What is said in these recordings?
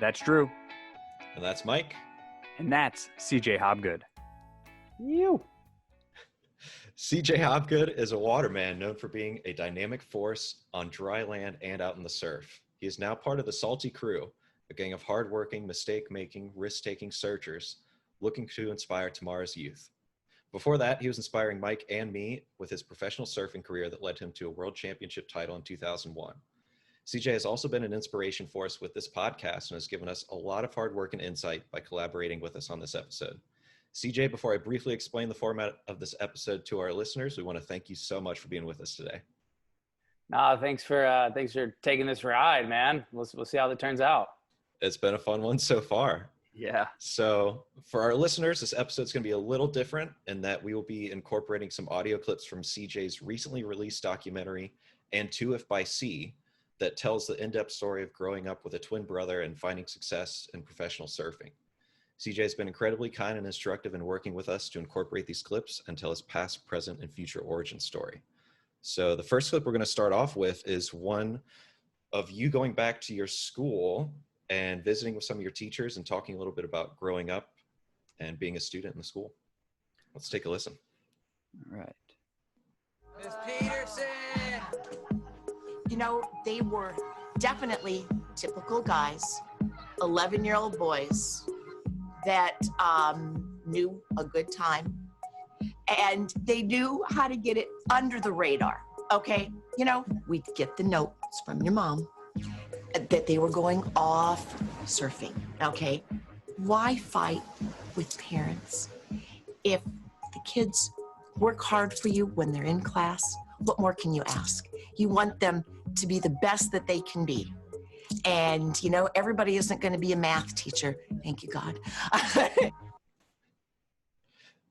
That's true. And that's Mike. And that's C.J Hobgood. You. C.J Hobgood is a waterman known for being a dynamic force on dry land and out in the surf. He is now part of the Salty Crew, a gang of hardworking, mistake-making, risk-taking searchers looking to inspire tomorrow's youth. Before that, he was inspiring Mike and me with his professional surfing career that led him to a world championship title in 2001. CJ has also been an inspiration for us with this podcast and has given us a lot of hard work and insight by collaborating with us on this episode. CJ, before I briefly explain the format of this episode to our listeners, we want to thank you so much for being with us today. Thanks for taking this ride, man. We'll see how it turns out. It's been a fun one so far. Yeah. So for our listeners, this episode's going to be a little different in that we will be incorporating some audio clips from CJ's recently released documentary, And Two If by Sea, that tells the in-depth story of growing up with a twin brother and finding success in professional surfing. CJ has been incredibly kind and instructive in working with us to incorporate these clips and tell his past, present, and future origin story. So the first clip we're going to start off with is one of you going back to your school and visiting with some of your teachers and talking a little bit about growing up and being a student in the school. Let's take a listen. All right. Miss Peterson! You know, they were definitely typical guys, 11-year-old boys that knew a good time, and they knew how to get it under the radar, okay? You know, we'd get the notes from your mom that they were going off surfing, okay? Why fight with parents if the kids work hard for you when they're in class? What more can you ask? You want them to be the best that they can be. And, you know, everybody isn't going to be a math teacher. Thank you, God.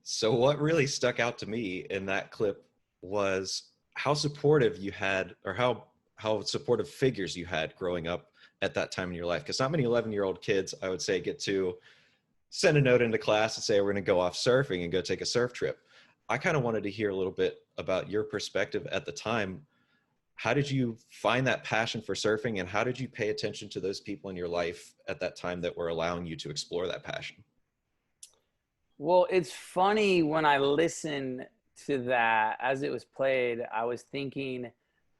So what really stuck out to me in that clip was how supportive you had, or how supportive figures you had growing up at that time in your life. Because not many 11-year-old kids, I would say, get to send a note into class and say, we're going to go off surfing and go take a surf trip. I kind of wanted to hear a little bit about your perspective at the time. How did you find that passion for surfing, and how did you pay attention to those people in your life at that time that were allowing you to explore that passion? Well, it's funny, when I listened to that as it was played, I was thinking,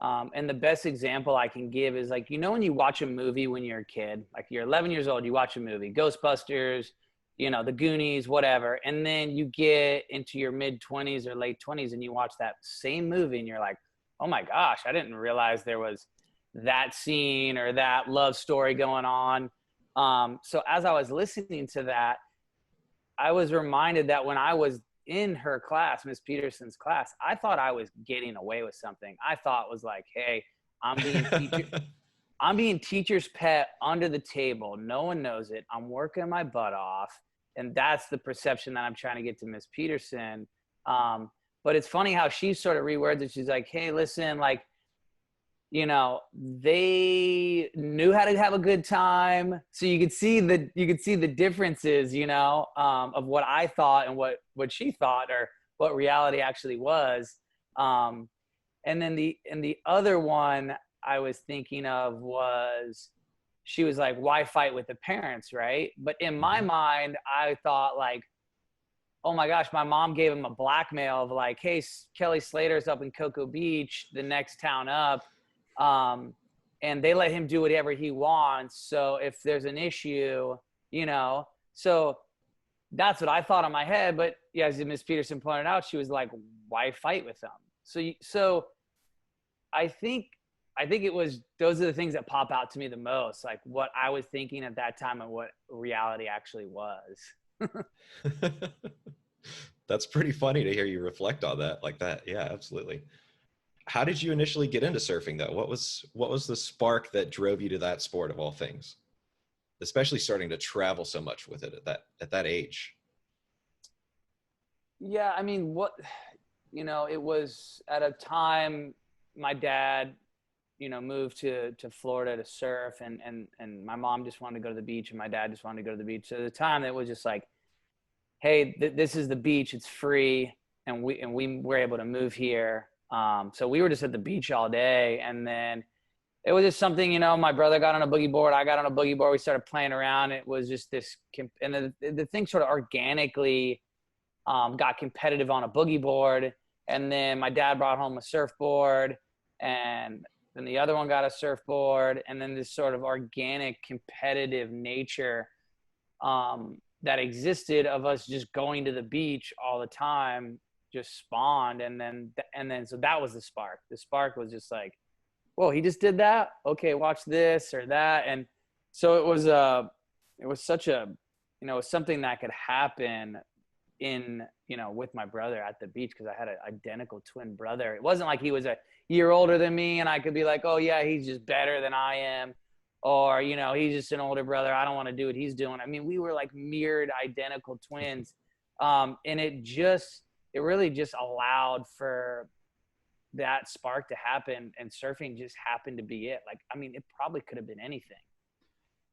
and the best example I can give is, like, you know, when you watch a movie when you're a kid, like you're 11 years old, you watch a movie, Ghostbusters, you know, the Goonies, whatever. And then you get into your mid 20s or late 20s and you watch that same movie and you're like, oh my gosh, I didn't realize there was that scene or that love story going on. So as I was listening to that, I was reminded that when I was in her class, Miss Peterson's class, I thought I was getting away with something. I thought was like, hey, I'm being teacher's pet under the table. No one knows it. I'm working my butt off. And that's the perception that I'm trying to get to Miss Peterson. But it's funny how she sort of rewords it. She's like, hey, listen, like, you know, they knew how to have a good time. So you could see the differences, you know, of what I thought and what she thought, or what reality actually was. And then the other one I was thinking of was, she was like, why fight with the parents, right? But in my mind, I thought, like, oh my gosh, my mom gave him a blackmail of like, hey, Kelly Slater's up in Cocoa Beach, the next town up. And they let him do whatever he wants. So if there's an issue, you know, so that's what I thought in my head. But yeah, as Ms. Peterson pointed out, she was like, why fight with them? So I think it was, those are the things that pop out to me the most, like what I was thinking at that time and what reality actually was. That's pretty funny to hear you reflect on that like that. Yeah, absolutely. How did you initially get into surfing though? What was the spark that drove you to that sport of all things? Especially starting to travel so much with it at that age. Yeah, I mean, it was at a time my dad, you know, moved to Florida to surf, and my mom just wanted to go to the beach and my dad just wanted to go to the beach. So at the time it was just like, hey, this is the beach, it's free, and we were able to move here. So we were just at the beach all day, and then it was just something, you know, my brother got on a boogie board. I got on a boogie board. We started playing around. It was just this, and the thing sort of organically got competitive on a boogie board. And then my dad brought home a surfboard, and then the other one got a surfboard. And then this sort of organic competitive nature that existed of us just going to the beach all the time just spawned. And then so that was the spark. The spark was just like, whoa, he just did that? Okay, watch this or that. And so it was such a, you know, something that could happen in, you know, with my brother at the beach, because I had an identical twin brother. It wasn't like he was a year older than me and I could be like, oh yeah, he's just better than I am. Or, you know, he's just an older brother. I don't want to do what he's doing. I mean, we were like mirrored identical twins. And it really just allowed for that spark to happen, and surfing just happened to be it. Like, I mean, it probably could have been anything.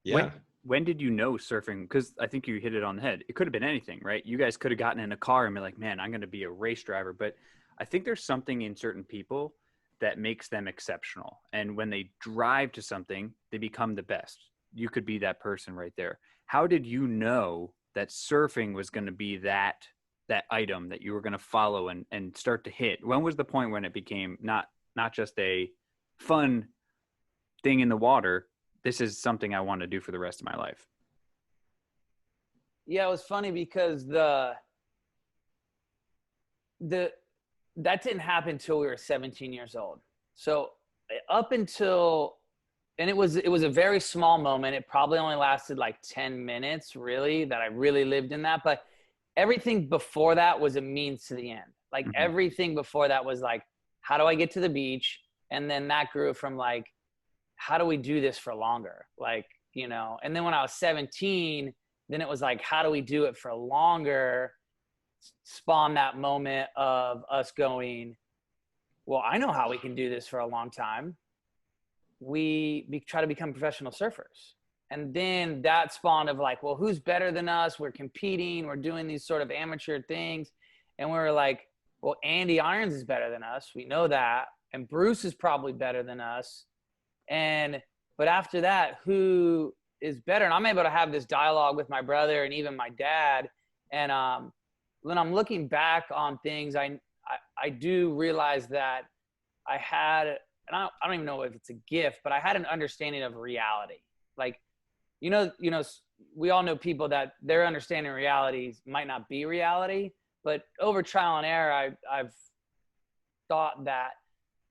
Yeah. When did you know surfing? Because I think you hit it on the head. It could have been anything, right? You guys could have gotten in a car and been like, man, I'm going to be a race driver. But I think there's something in certain people that makes them exceptional. And when they drive to something, they become the best. You could be that person right there. How did you know that surfing was going to be that item that you were going to follow and start to hit? When was the point when it became not just a fun thing in the water? This is something I want to do for the rest of my life. Yeah, it was funny because that didn't happen until we were 17 years old. So up until, and it was a very small moment. It probably only lasted like 10 minutes, really, that I really lived in that. But everything before that was a means to the end. Like everything before that was like, how do I get to the beach? And then that grew from like, how do we do this for longer? Like, you know, and then when I was 17, then it was like, how do we do it for longer? Spawn that moment of us going, well, I know how we can do this for a long time. We try to become professional surfers. And then that spawned of like, well, who's better than us? We're competing. We're doing these sort of amateur things. And we were like, well, Andy Irons is better than us. We know that. And Bruce is probably better than us. But after that, who is better? And I'm able to have this dialogue with my brother and even my dad. And when I'm looking back on things, I do realize that I had, and I don't even know if it's a gift, but I had an understanding of reality. Like, you know, we all know people that their understanding of reality might not be reality, but over trial and error, I've thought that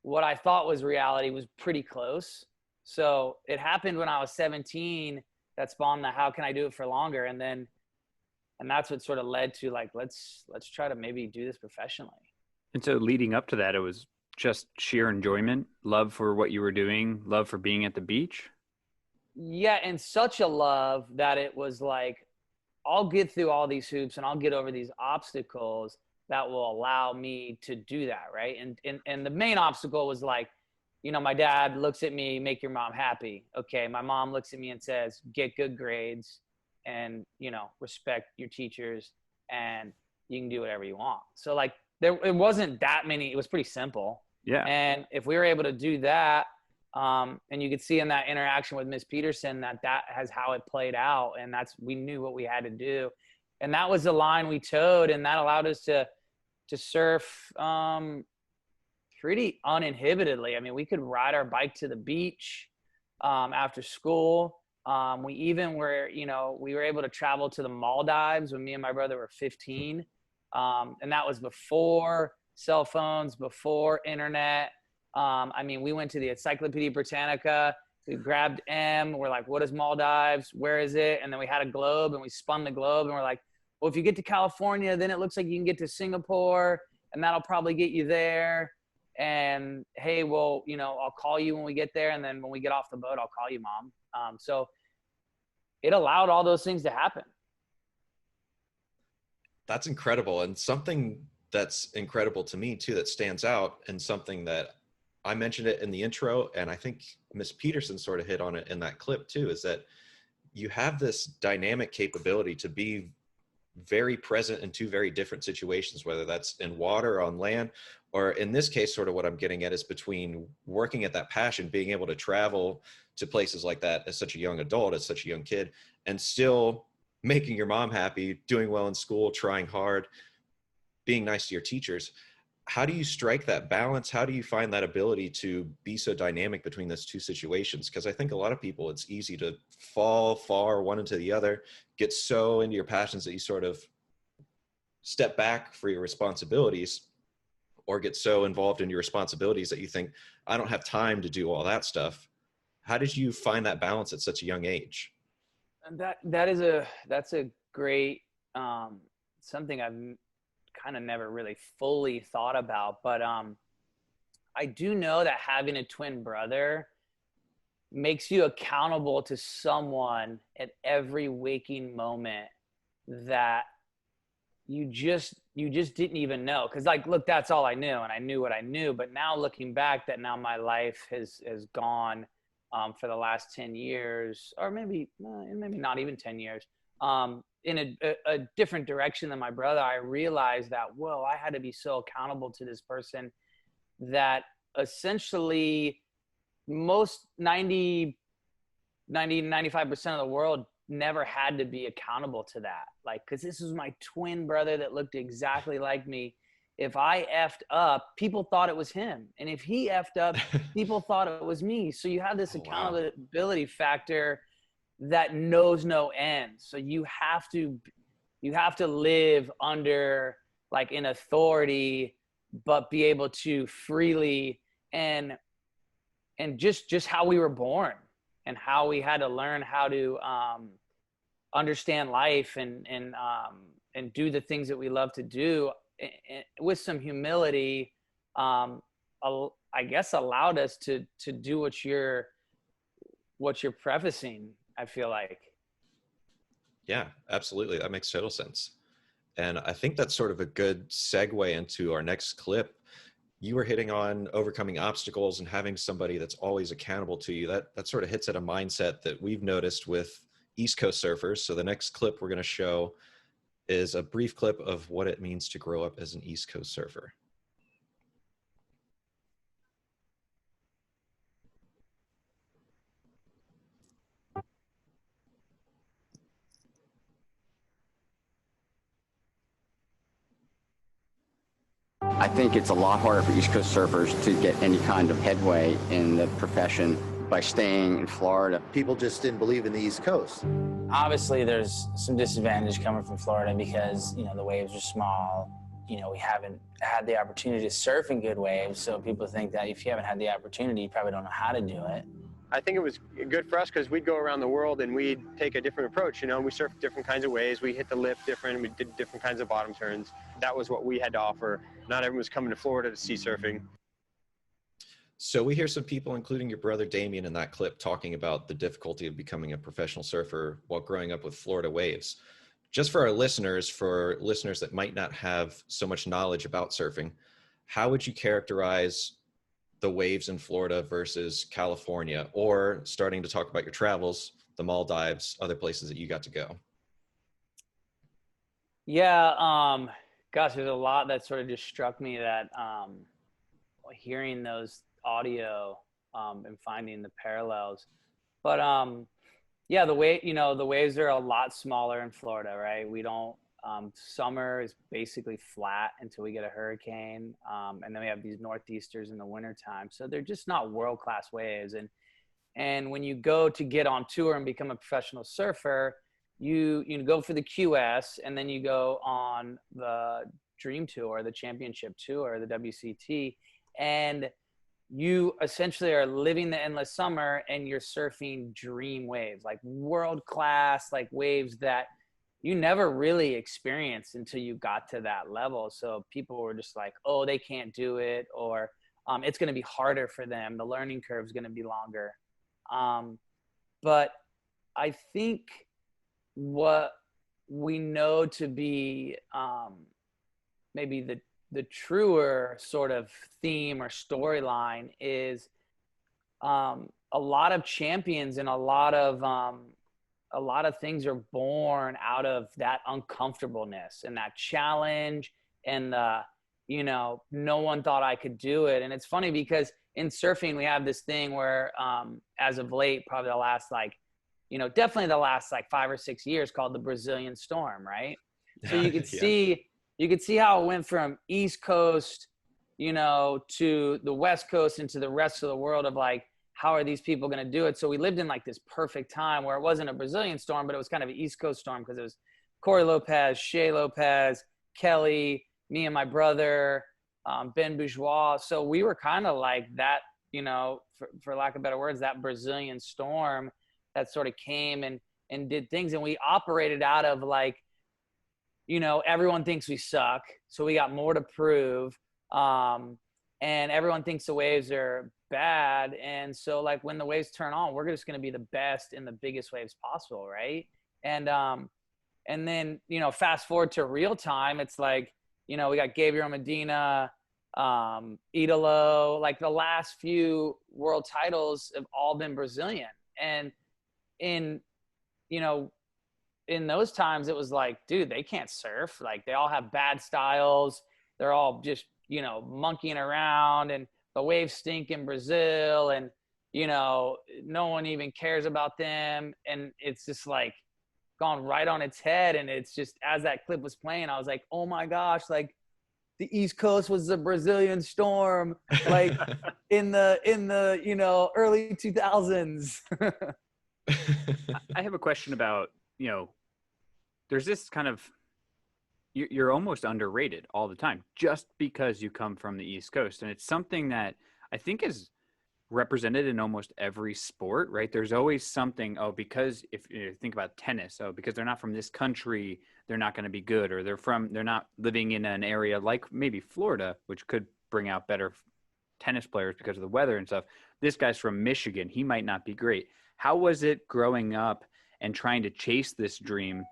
what I thought was reality was pretty close. So it happened when I was 17, that spawned the how can I do it for longer? And that's what sort of led to like, let's try to maybe do this professionally. And so leading up to that, it was just sheer enjoyment, love for what you were doing, love for being at the beach. Yeah. And such a love that it was like, I'll get through all these hoops and I'll get over these obstacles that will allow me to do that. Right. And the main obstacle was like, you know, my dad looks at me, make your mom happy. Okay. My mom looks at me and says, get good grades and, you know, respect your teachers and you can do whatever you want. So like it wasn't that many, it was pretty simple. Yeah. And if we were able to do that, and you could see in that interaction with Miss Peterson that has how it played out. And we knew what we had to do. And that was the line we towed. And that allowed us to surf, pretty uninhibitedly. I mean, we could ride our bike to the beach after school. We even were, you know, we were able to travel to the Maldives when me and my brother were 15. And that was before cell phones, before internet. I mean, we went to the Encyclopedia Britannica. We grabbed M. We're like, what is Maldives? Where is it? And then we had a globe and we spun the globe and we're like, well, if you get to California, then it looks like you can get to Singapore and that'll probably get you there. And hey, well, you know, I'll call you when we get there. And then when we get off the boat, I'll call you, Mom. So it allowed all those things to happen. That's incredible. And something that's incredible to me too, that stands out, and something that I mentioned it in the intro, and I think Miss Peterson sort of hit on it in that clip too, is that you have this dynamic capability to be very present in two very different situations, whether that's in water, on land, Or in this case, sort of what I'm getting at is between working at that passion, being able to travel to places like that as such a young adult, as such a young kid, and still making your mom happy, doing well in school, trying hard, being nice to your teachers. How do you strike that balance? How do you find that ability to be so dynamic between those two situations? Because I think a lot of people, it's easy to fall far one into the other, get so into your passions that you sort of step back for your responsibilities, or get so involved in your responsibilities that you think, I don't have time to do all that stuff. How did you find that balance at such a young age? And that's a great something I've kind of never really fully thought about, but I do know that having a twin brother makes you accountable to someone at every waking moment that you just didn't even know. Because, like, look, that's all I knew, and I knew what I knew. But now looking back, that now my life has gone for the last 10 years, or maybe not even 10 years, in a different direction than my brother. I realized that, whoa, I had to be so accountable to this person that essentially most 95% of the world never had to be accountable to that. Like, because this was my twin brother that looked exactly like me. If I effed up, people thought it was him. And if he effed up, people thought it was me. So you have this accountability factor that knows no end. So you have to live under, like, an authority, but be able to freely and just how we were born and how we had to learn how to understand life and do the things that we love to do, with some humility, I guess allowed us to do what you're prefacing, I feel like. Yeah, absolutely. That makes total sense. And I think that's sort of a good segue into our next clip. You were hitting on overcoming obstacles and having somebody that's always accountable to you. That sort of hits at a mindset that we've noticed with East Coast surfers. So the next clip we're going to show is a brief clip of what it means to grow up as an East Coast surfer. I think it's a lot harder for East Coast surfers to get any kind of headway in the profession by staying in Florida. People just didn't believe in the East Coast. Obviously, there's some disadvantage coming from Florida because, the waves are small. We haven't had the opportunity to surf in good waves, so people think that if you haven't had the opportunity, you probably don't know how to do it. I think it was good for us because we'd go around the world and we'd take a different approach. We surfed different kinds of ways. We hit the lip different. We did different kinds of bottom turns. That was what we had to offer. Not everyone was coming to Florida to see surfing. So we hear some people, including your brother Damien in that clip, talking about the difficulty of becoming a professional surfer while growing up with Florida waves. Just for listeners that might not have so much knowledge about surfing, how would you characterize the waves in Florida versus California, or starting to talk about your travels, the Maldives, other places that you got to go? Yeah, gosh, there's a lot that sort of just struck me that hearing those audio and finding the parallels. But yeah, the waves are a lot smaller in Florida, right? We don't summer is basically flat until we get a hurricane, and then we have these northeasters in the wintertime, so they're just not world-class waves. And when you go to get on tour and become a professional surfer, you go for the QS, and then you go on the Dream Tour, the Championship Tour, the WCT, and you essentially are living the endless summer, and you're surfing dream waves, like world-class, like waves that you never really experienced until you got to that level. So people were just like, oh, they can't do it, or it's going to be harder for them. The learning curve is going to be longer. But I think what we know to be maybe the truer sort of theme or storyline is a lot of champions and a lot of things are born out of that uncomfortableness and that challenge and no one thought I could do it. And it's funny because in surfing, we have this thing where as of late, probably the last definitely the last 5 or 6 years, called the Brazilian storm, right? So you could see how it went from East Coast, to the West Coast and to the rest of the world of how are these people going to do it? So we lived in this perfect time where it wasn't a Brazilian storm, but it was kind of an East Coast storm, because it was Corey Lopez, Shea Lopez, Kelly, me and my brother, Ben Bourgeois. So we were kind of like that, for lack of better words, that Brazilian storm that sort of came and did things. And we operated out of everyone thinks we suck, so we got more to prove. And everyone thinks the waves are bad. And so when the waves turn on, we're just going to be the best in the biggest waves possible. Right. And then, fast forward to real time, it's we got Gabriel Medina, Idolo, the last few world titles have all been Brazilian. And in those times, it was dude, they can't surf. They all have bad styles. They're all just, monkeying around, and the waves stink in Brazil, and, no one even cares about them. And it's just gone right on its head. And it's just, as that clip was playing, I was like, oh my gosh, the East Coast was the Brazilian storm, in the, early 2000s. I have a question about, there's this kind of, you're almost underrated all the time just because you come from the East Coast. And it's something that I think is represented in almost every sport, right? There's always something, because if you think about tennis, because they're not from this country, they're not going to be good, or they're not living in an area like maybe Florida, which could bring out better tennis players because of the weather and stuff. This guy's from Michigan. He might not be great. How was it growing up and trying to chase this dream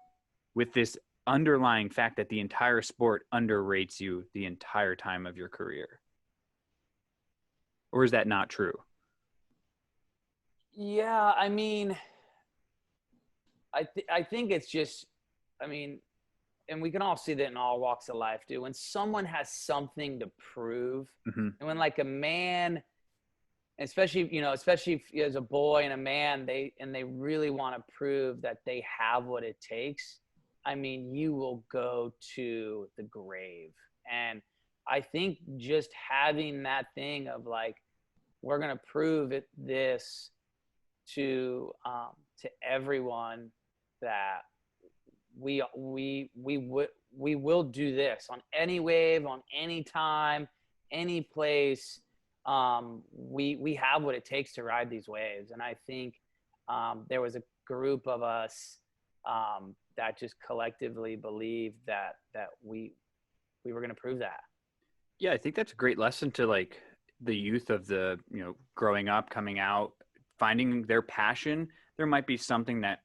with this underlying fact that the entire sport underrates you the entire time of your career? Or is that not true? Yeah, I mean, I think it's just, and we can all see that in all walks of life, dude. When someone has something to prove, and when a man, especially as a boy and a man, they really want to prove that they have what it takes. You will go to the grave. And I think just having that thing of we're going to prove this to everyone, that we will do this on any wave, on any time, any place. We have what it takes to ride these waves. And I think there was a group of us that just collectively believed that we were going to prove that. Yeah, I think that's a great lesson to the youth of the, growing up, coming out, finding their passion. There might be something that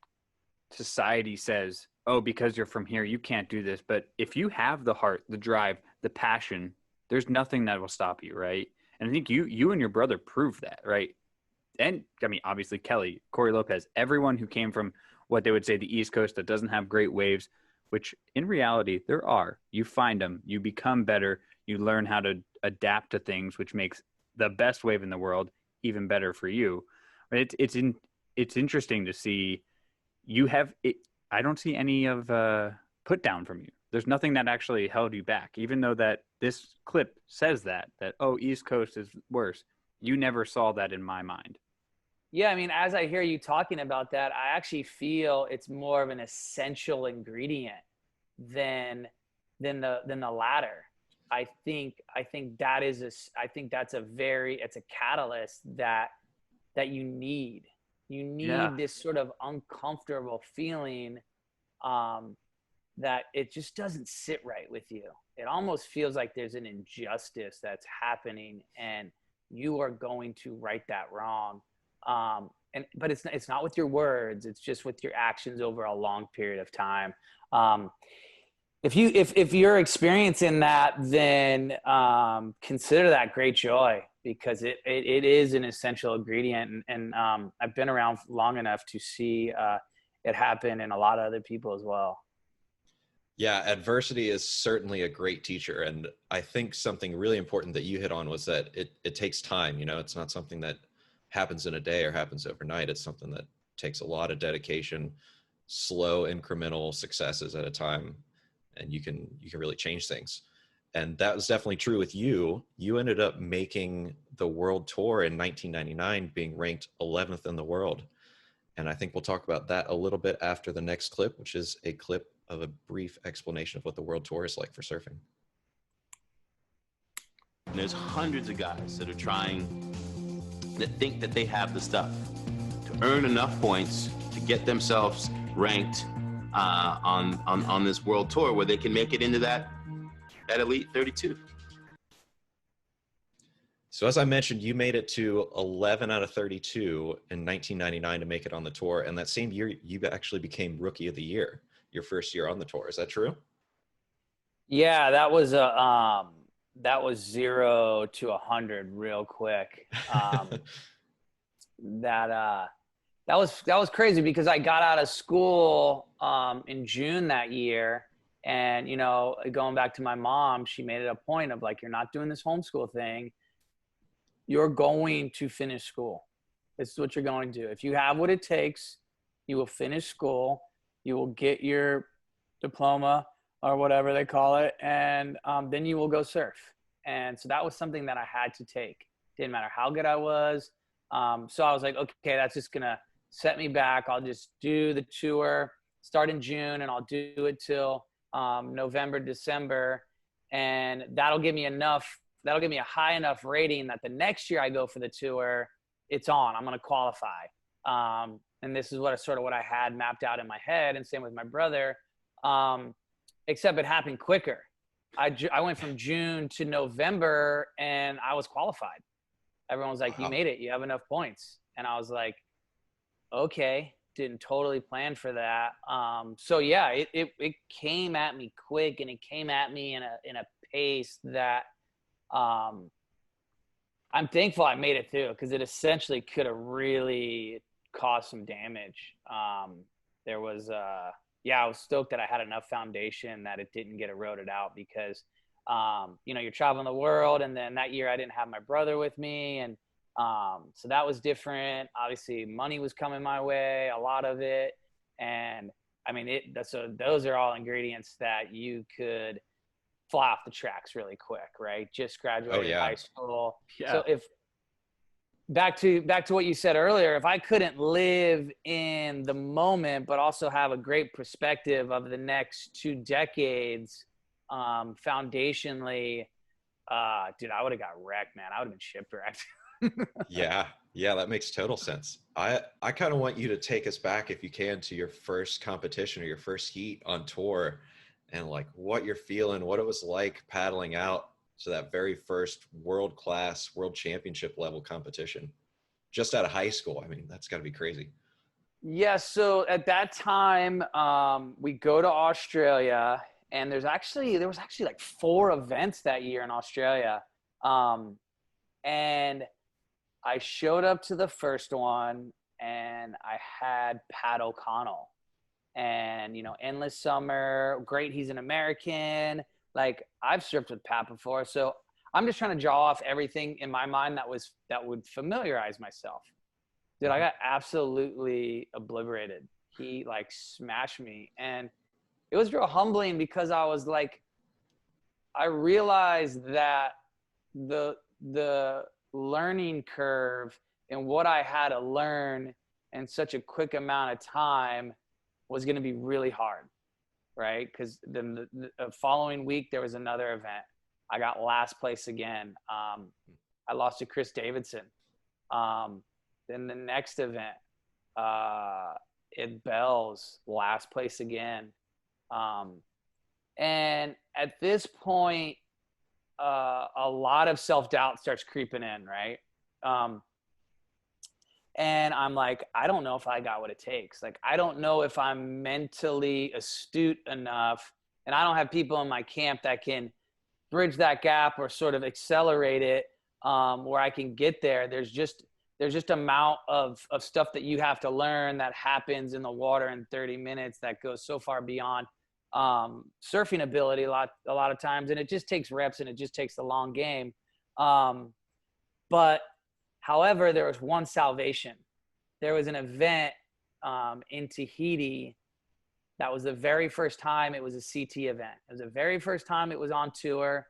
society says, because you're from here, you can't do this. But if you have the heart, the drive, the passion, there's nothing that will stop you, right? And I think you and your brother proved that, right? And obviously Kelly, Corey Lopez, everyone who came from what they would say the East Coast that doesn't have great waves, which in reality there are. You find them, you become better, you learn how to adapt to things, which makes the best wave in the world even better for you. It's interesting to see you have it. I don't see any of put down from you. There's nothing that actually held you back, even though that this clip says that East Coast is worse. You never saw that in my mind. Yeah, as I hear you talking about that, I actually feel it's more of an essential ingredient than the latter. I think that's it's a catalyst that you need. You need this sort of uncomfortable feeling that it just doesn't sit right with you. It almost feels like there's an injustice that's happening, and you are going to right that wrong. But it's not with your words, it's just with your actions over a long period of time. If you're experiencing that, then consider that great joy, because it is an essential ingredient. And I've been around long enough to see it happen in a lot of other people as well. Yeah, adversity is certainly a great teacher. And I think something really important that you hit on was that it takes time. You know, it's not something that happens in a day or happens overnight. It's something that takes a lot of dedication, slow incremental successes at a time, and you can really change things. And that was definitely true with you. You ended up making the world tour in 1999, being ranked 11th in the world. And I think we'll talk about that a little bit after the next clip, which is a clip of a brief explanation of what the world tour is like for surfing. And there's hundreds of guys that are trying, that think that they have the stuff to earn enough points to get themselves ranked on this world tour where they can make it into that elite 32. So as I mentioned, you made it to 11 out of 32 in 1999 to make it on the tour. And that same year, you actually became Rookie of the Year, your first year on the tour. Is that true? Yeah, that was 0 to 100 real quick. That was crazy because I got out of school in June that year. And, you know, going back to my mom, she made it a point of like, you're not doing this homeschool thing. You're going to finish school. This is what you're going to do. If you have what it takes, you will finish school. You will get your diploma or whatever they call it. And then you will go surf. And so that was something that I had to take. Didn't matter how good I was. So I was like, okay, that's just going to set me back. I'll just do the tour, start in June, and I'll do it till November, December. And that'll give me a high enough rating that the next year I go for the tour, it's on. I'm going to qualify. And this is what I had mapped out in my head, and same with my brother, except it happened quicker. I went from June to November, and I was qualified. Everyone was like, wow. You made it. You have enough points. And I was like, okay, didn't totally plan for that. So yeah, it came at me quick, and it came at me in a pace that I'm thankful I made it through, because it essentially could have really caused some damage. There was I was stoked that I had enough foundation that it didn't get eroded out, because you know, you're traveling the world, and then that year I didn't have my brother with me, and so that was different. Obviously money was coming my way, a lot of it, and I mean so those are all ingredients that you could fly off the tracks really quick, right? Just graduated high school. Yeah. So if back to what you said earlier, if I couldn't live in the moment, but also have a great perspective of the next 2 decades, foundationally, dude, I would have got wrecked, man. I would have been shipwrecked. Yeah, that makes total sense. I kind of want you to take us back, if you can, to your first competition or your first heat on tour, and like what you're feeling, what it was like paddling out to that very first world-class, world championship level competition just out of high school. I mean, that's got to be crazy. Yeah, so at that time, we go to Australia, and there was actually like 4 events that year in Australia. And I showed up to the first one, and I had Pat O'Connell. And, you know, Endless Summer, great, he's an American. Like, I've surfed with Pat before, so I'm just trying to draw off everything in my mind that would familiarize myself. Dude, I got absolutely obliterated. He, like, smashed me. And it was real humbling, because I was like, I realized that the learning curve and what I had to learn in such a quick amount of time was going to be really hard, right? Because then the following week, there was another event. I got last place again. I lost to Chris Davidson. Then the next event, at Bell's, last place again. And at this point, a lot of self-doubt starts creeping in, right? And I'm like, I don't know if I got what it takes. Like, I don't know if I'm mentally astute enough, and I don't have people in my camp that can bridge that gap or sort of accelerate it, where I can get there. There's just amount of stuff that you have to learn that happens in the water in 30 minutes that goes so far beyond surfing ability a lot of times, and it just takes reps and it just takes the long game. But however, there was one salvation. There was an event in Tahiti that was the very first time it was a CT event. It was the very first time it was on tour.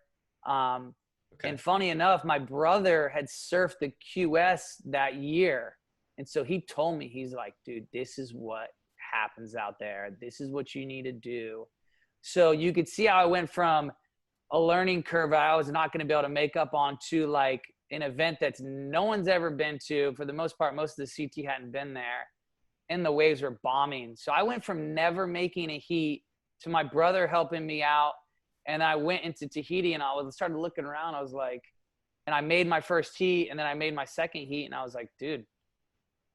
And funny enough, my brother had surfed the QS that year. And so he told me, he's like, dude, this is what happens out there. This is what you need to do. So you could see how I went from a learning curve I was not going to be able to make up on to like an event that's no one's ever been to. For the most part, most of the CT hadn't been there, and the waves were bombing. So I went from never making a heat to my brother helping me out. And I went into Tahiti and I started looking around. I was like, and I made my first heat, and then I made my second heat, and I was like, dude,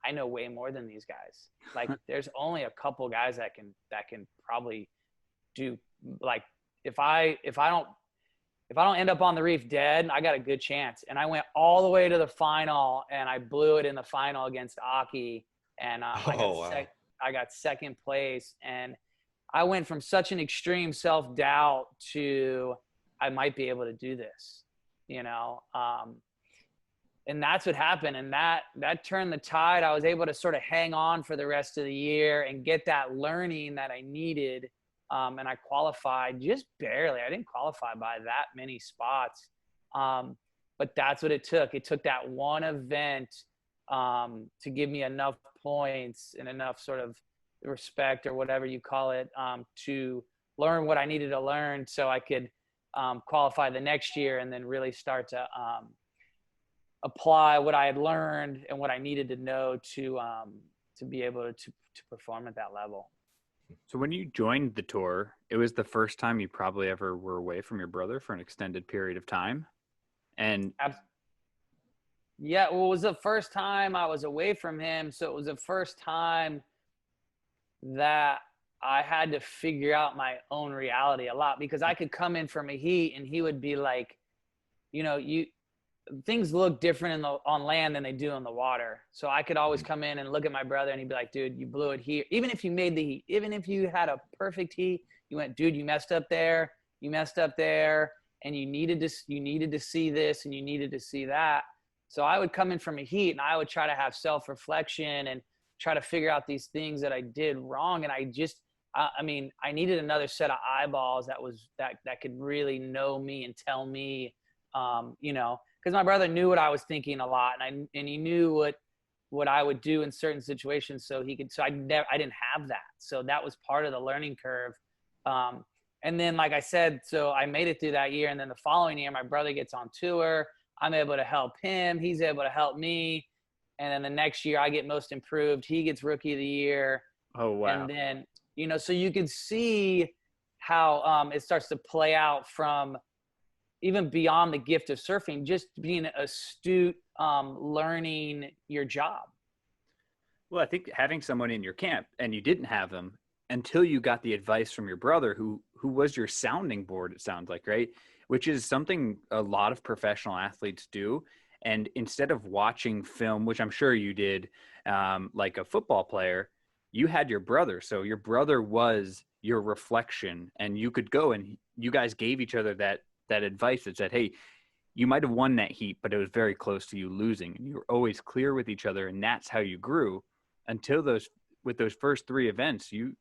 I know way more than these guys. Like there's only a couple guys that can probably do, like, if I don't end up on the reef dead, I got a good chance. And I went all the way to the final, and I blew it in the final against Aki, and I got second place. And I went from such an extreme self-doubt to I might be able to do this, you know? And that's what happened. And that turned the tide. I was able to sort of hang on for the rest of the year and get that learning that I needed. And I qualified just barely. I didn't qualify by that many spots. But that's what it took. It took that one event to give me enough points and enough sort of respect, or whatever you call it, to learn what I needed to learn so I could qualify the next year, and then really start to apply what I had learned and what I needed to know to be able to perform at that level. So when you joined the tour, it was the first time you probably ever were away from your brother for an extended period of time. And yeah, well, it was the first time I was away from him. So it was the first time that I had to figure out my own reality a lot, because I could come in from a heat and he would be like, you know, things look different on land than they do in the water. So I could always come in and look at my brother, and he'd be like, dude, you blew it here. Even if you made the heat, even if you had a perfect heat, you went, dude, you messed up there, and you needed to see this, and you needed to see that. So I would come in from a heat, and I would try to have self-reflection and try to figure out these things that I did wrong. And I needed another set of eyeballs that could really know me and tell me, you know, because my brother knew what I was thinking a lot, and he knew what I would do in certain situations. So I didn't have that. So that was part of the learning curve. And then, like I said, so I made it through that year. And then the following year, my brother gets on tour. I'm able to help him. He's able to help me. And then the next year I get most improved. He gets rookie of the year. Oh, wow. And then, you know, so you could see how it starts to play out from even beyond the gift of surfing, just being astute, learning your job. Well, I think having someone in your camp, and you didn't have them until you got the advice from your brother, who was your sounding board, it sounds like, right? Which is something a lot of professional athletes do. And instead of watching film, which I'm sure you did, like a football player, you had your brother. So your brother was your reflection, and you could go and you guys gave each other that advice that said, hey, you might have won that heat, but it was very close to you losing. And you were always clear with each other, and that's how you grew until with those first three events. You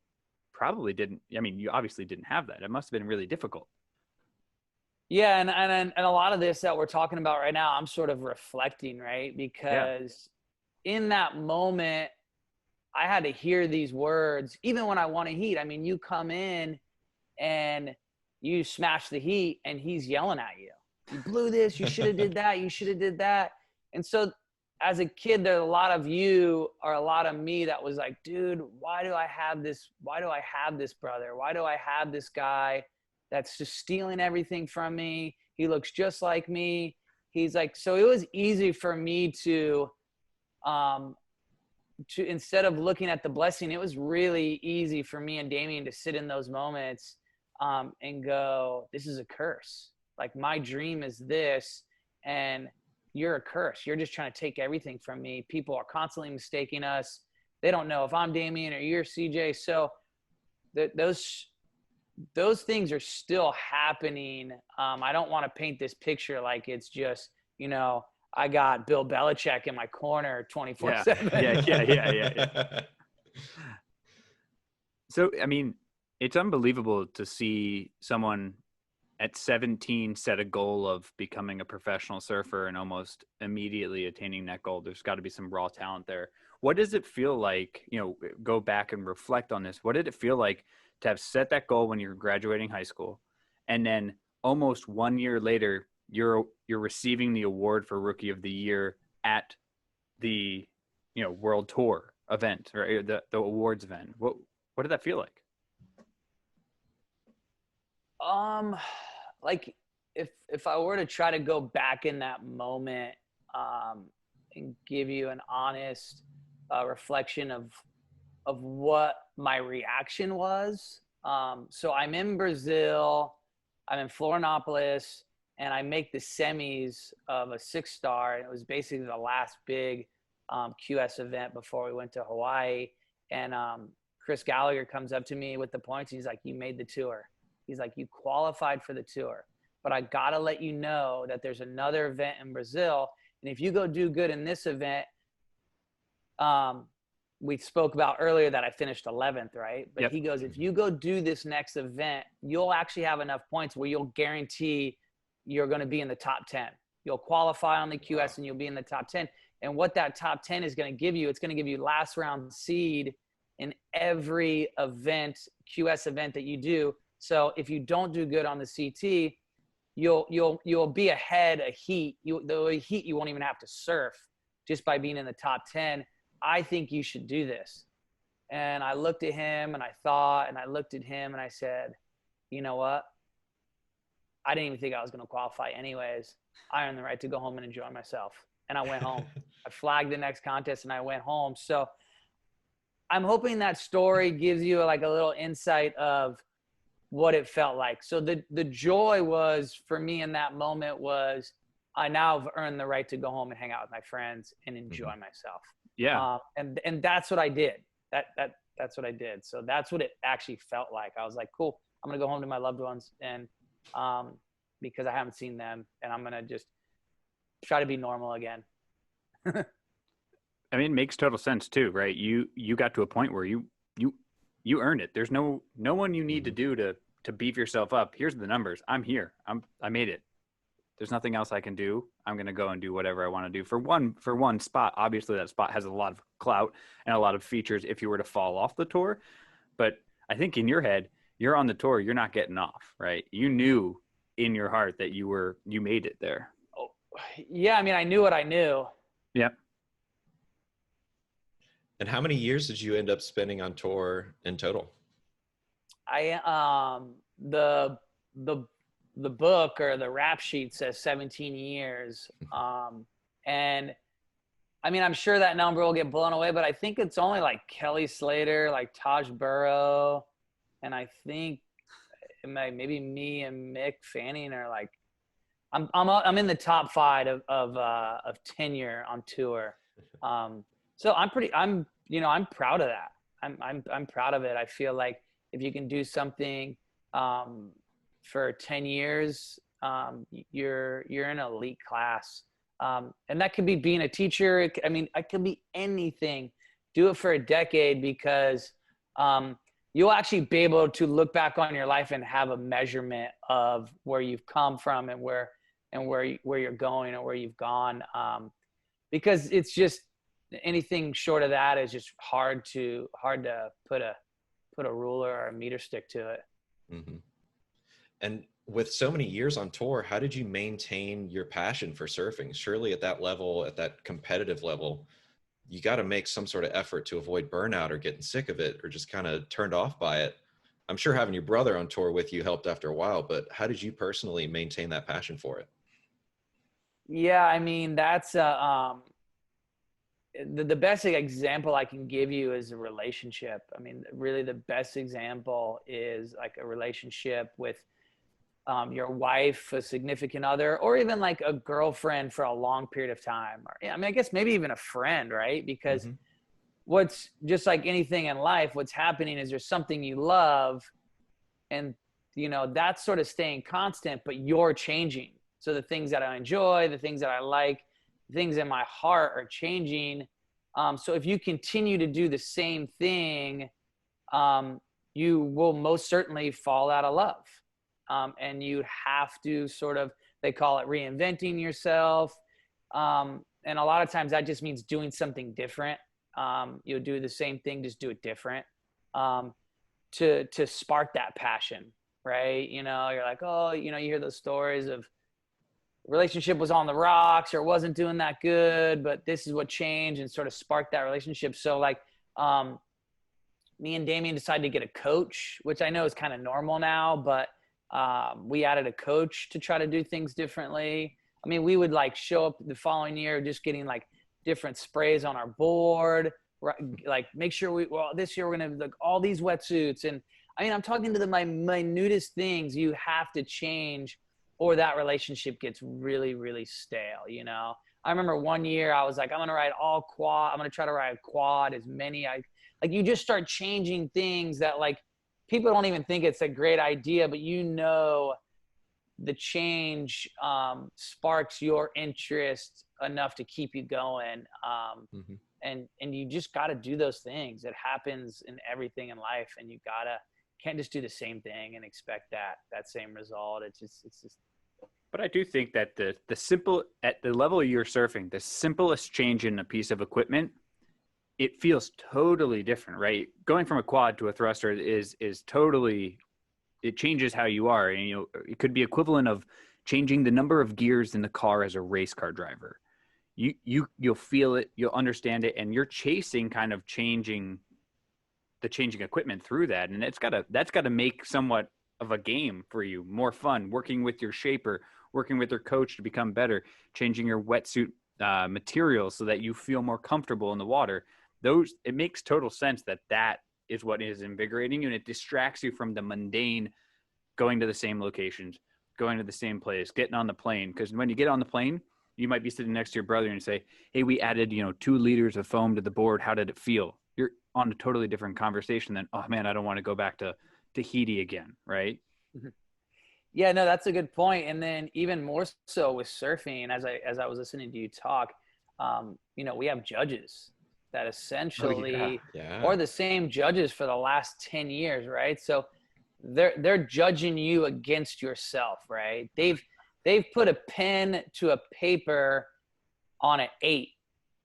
probably didn't, I mean, you obviously didn't have that. It must have been really difficult. Yeah. And a lot of this that we're talking about right now, I'm sort of reflecting, right? Because in that moment, I had to hear these words, even when I won a heat. I mean, you come in and you smash the heat, and he's yelling at you. You blew this, you should have did that, you should have did that. And so as a kid, there's a lot of you or a lot of me that was like, dude, why do I have this brother? Why do I have this guy that's just stealing everything from me? He looks just like me. He's like, so it was easy for me to instead of looking at the blessing, it was really easy for me and Damien to sit in those moments and go, this is a curse. Like, my dream is this, and you're a curse. You're just trying to take everything from me. People are constantly mistaking us. They don't know if I'm Damien or you're CJ. So those those things are still happening. I don't want to paint this picture like it's just, I got Bill Belichick in my corner 24/7. Yeah. So, I mean, it's unbelievable to see someone at 17 set a goal of becoming a professional surfer and almost immediately attaining that goal. There's got to be some raw talent there. What does it feel like, go back and reflect on this? What did it feel like to have set that goal when you're graduating high school, and then almost 1 year later, you're receiving the award for Rookie of the Year at the, World Tour event, or the awards event? What did that feel like? Like if I were to try to go back in that moment, and give you an honest reflection of what my reaction was. So I'm in Brazil, I'm in Florianopolis, and I make the semis of a 6-star. It was basically the last big QS event before we went to Hawaii. And Chris Gallagher comes up to me with the points. He's like, "You made the tour." He's like, "You qualified for the tour, but I got to let you know that there's another event in Brazil. And if you go do good in this event," we spoke about earlier that I finished 11th, right? But Yep. He goes, "If you go do this next event, you'll actually have enough points where you'll guarantee you're going to be in the top 10. You'll qualify on the QS and you'll be in the top 10. And what that top 10 is going to give you, it's going to give you last round seed in every event, QS event that you do. So if you don't do good on the CT, you'll be ahead a heat. The heat you won't even have to surf just by being in the top 10. I think you should do this." And I looked at him and I thought, and I looked at him and I said, "You know what? I didn't even think I was going to qualify anyways. I earned the right to go home and enjoy myself." And I went home. I flagged the next contest and I went home. So I'm hoping that story gives you like a little insight of what it felt like. So the joy was for me in that moment was I now have earned the right to go home and hang out with my friends and enjoy myself. Yeah. And that's what I did. That's what I did. So that's what it actually felt like. I was like, cool, I'm going to go home to my loved ones. And because I haven't seen them, and I'm going to just try to be normal again. I mean, it makes total sense too, right? You got to a point where you earned it. There's no one you need to do to beef yourself up. Here's the numbers. I'm here. I made it. There's nothing else I can do. I'm going to go and do whatever I want to do for one spot. Obviously that spot has a lot of clout and a lot of features if you were to fall off the tour. But I think in your head, you're on the tour, you're not getting off, right? You knew in your heart that you made it there. Oh, yeah. I mean, I knew what I knew. Yep. And how many years did you end up spending on tour in total? The book or the rap sheet says 17 years. And I mean, I'm sure that number will get blown away, but I think it's only like Kelly Slater, like Taj Burrow. And I think maybe me and Mick Fanning are like, I'm in the top 5 of tenure on tour. So I'm proud of that. I'm proud of it. I feel like if you can do something for 10 years, you're in an elite class. And that could be being a teacher. It could be anything. Do it for a decade because you'll actually be able to look back on your life and have a measurement of where you've come from and where you're going or where you've gone. Because it's just anything short of that is just hard to put a ruler or a meter stick to it. Mm-hmm. And with so many years on tour, how did you maintain your passion for surfing? Surely at that level, at that competitive level, you got to make some sort of effort to avoid burnout or getting sick of it or just kind of turned off by it. I'm sure having your brother on tour with you helped after a while, but how did you personally maintain that passion for it? Yeah, I mean, that's the best example I can give you is a relationship. I mean, really the best example is like a relationship with your wife, a significant other, or even like a girlfriend for a long period of time. Or, I guess maybe even a friend, right? Because what's just like anything in life, what's happening is there's something you love and you know, that's sort of staying constant, but you're changing. So the things that I enjoy, the things that I like, things in my heart are changing. So if you continue to do the same thing, you will most certainly fall out of love. And you have to sort of, they call it reinventing yourself. And a lot of times that just means doing something different. You'll do the same thing, just do it different, to spark that passion, right? You know, you're like, oh, you know, you hear those stories of relationship was on the rocks or it wasn't doing that good, but this is what changed and sort of sparked that relationship. So like, me and Damien decided to get a coach, which I know is kind of normal now, but we added a coach to try to do things differently. I mean, we would like show up the following year just getting like different sprays on our board, like make sure this year we're going to like all these wetsuits. And I mean, I'm talking to the minutest things you have to change or that relationship gets really, really stale. You know, I remember one year I was like, I'm going to ride all quad. I'm going to try to ride quad as many. Like you just start changing things that like people don't even think it's a great idea, but you know, the change sparks your interest enough to keep you going. And you just got to do those things. It happens in everything in life, and you can't just do the same thing and expect that same result. It's just. But I do think that the simple, at the level you're surfing, the simplest change in a piece of equipment, it feels totally different, right? Going from a quad to a thruster is totally, it changes how you are. And, you know, it could be equivalent of changing the number of gears in the car as a race car driver. You'll feel it, you'll understand it, and you're chasing kind of changing equipment through that. And that's gotta make somewhat of a game for you, more fun, working with your shaper, working with your coach to become better, changing your wetsuit material so that you feel more comfortable in the water. It makes total sense that is what is invigorating you, and it distracts you from the mundane going to the same locations, going to the same place, getting on the plane. Because when you get on the plane, you might be sitting next to your brother and say, hey, we added, 2 liters of foam to the board. How did it feel? You're on a totally different conversation than, oh man, I don't want to go back to Tahiti again. Right. Yeah, no, that's a good point. And then even more so with surfing, as I was listening to you talk, we have judges that essentially are the same judges for the last 10 years, right? So they're judging you against yourself, right? They've put a pen to a paper on an 8.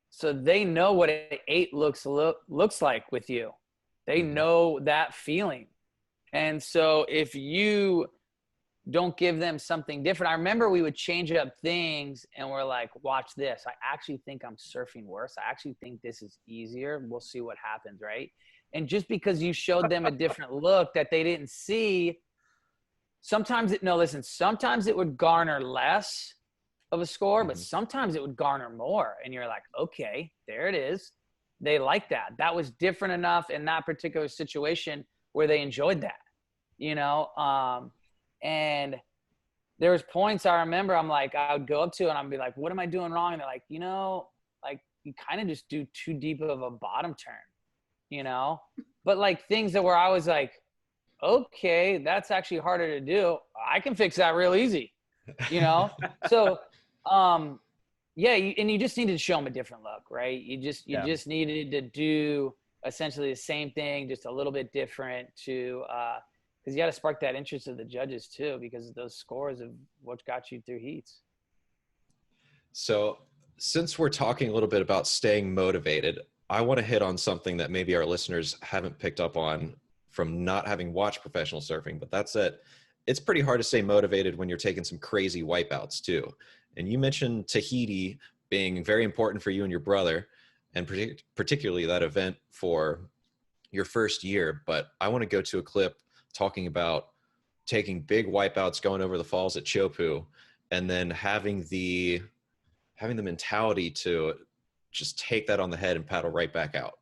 So they know what an 8 looks like with you. They know that feeling. And so if you don't give them something different, I remember we would change up things and we're like, watch this. I actually think I'm surfing worse. I actually think this is easier. We'll see what happens, right? And just because you showed them a different look that they didn't see, sometimes it would garner less of a score, but sometimes it would garner more. And you're like, okay, there it is. They like that. That was different enough in that particular situation where they enjoyed that, and there was points I remember I would go up to and I'd be like, what am I doing wrong? And they're like, you kind of just do too deep of a bottom turn, but like things that where I was like, okay, that's actually harder to do. I can fix that real easy, So, and you just needed to show them a different look, right? You just needed to do essentially the same thing, just a little bit different to, because you got to spark that interest of the judges too, because those scores of what got you through heats. So since we're talking a little bit about staying motivated, I want to hit on something that maybe our listeners haven't picked up on from not having watched professional surfing, but that's it. It's pretty hard to stay motivated when you're taking some crazy wipeouts too. And you mentioned Tahiti being very important for you and your brother, and particularly that event for your first year. But I want to go to a clip talking about taking big wipeouts, going over the falls at Chopu, and then having the mentality to just take that on the head and paddle right back out.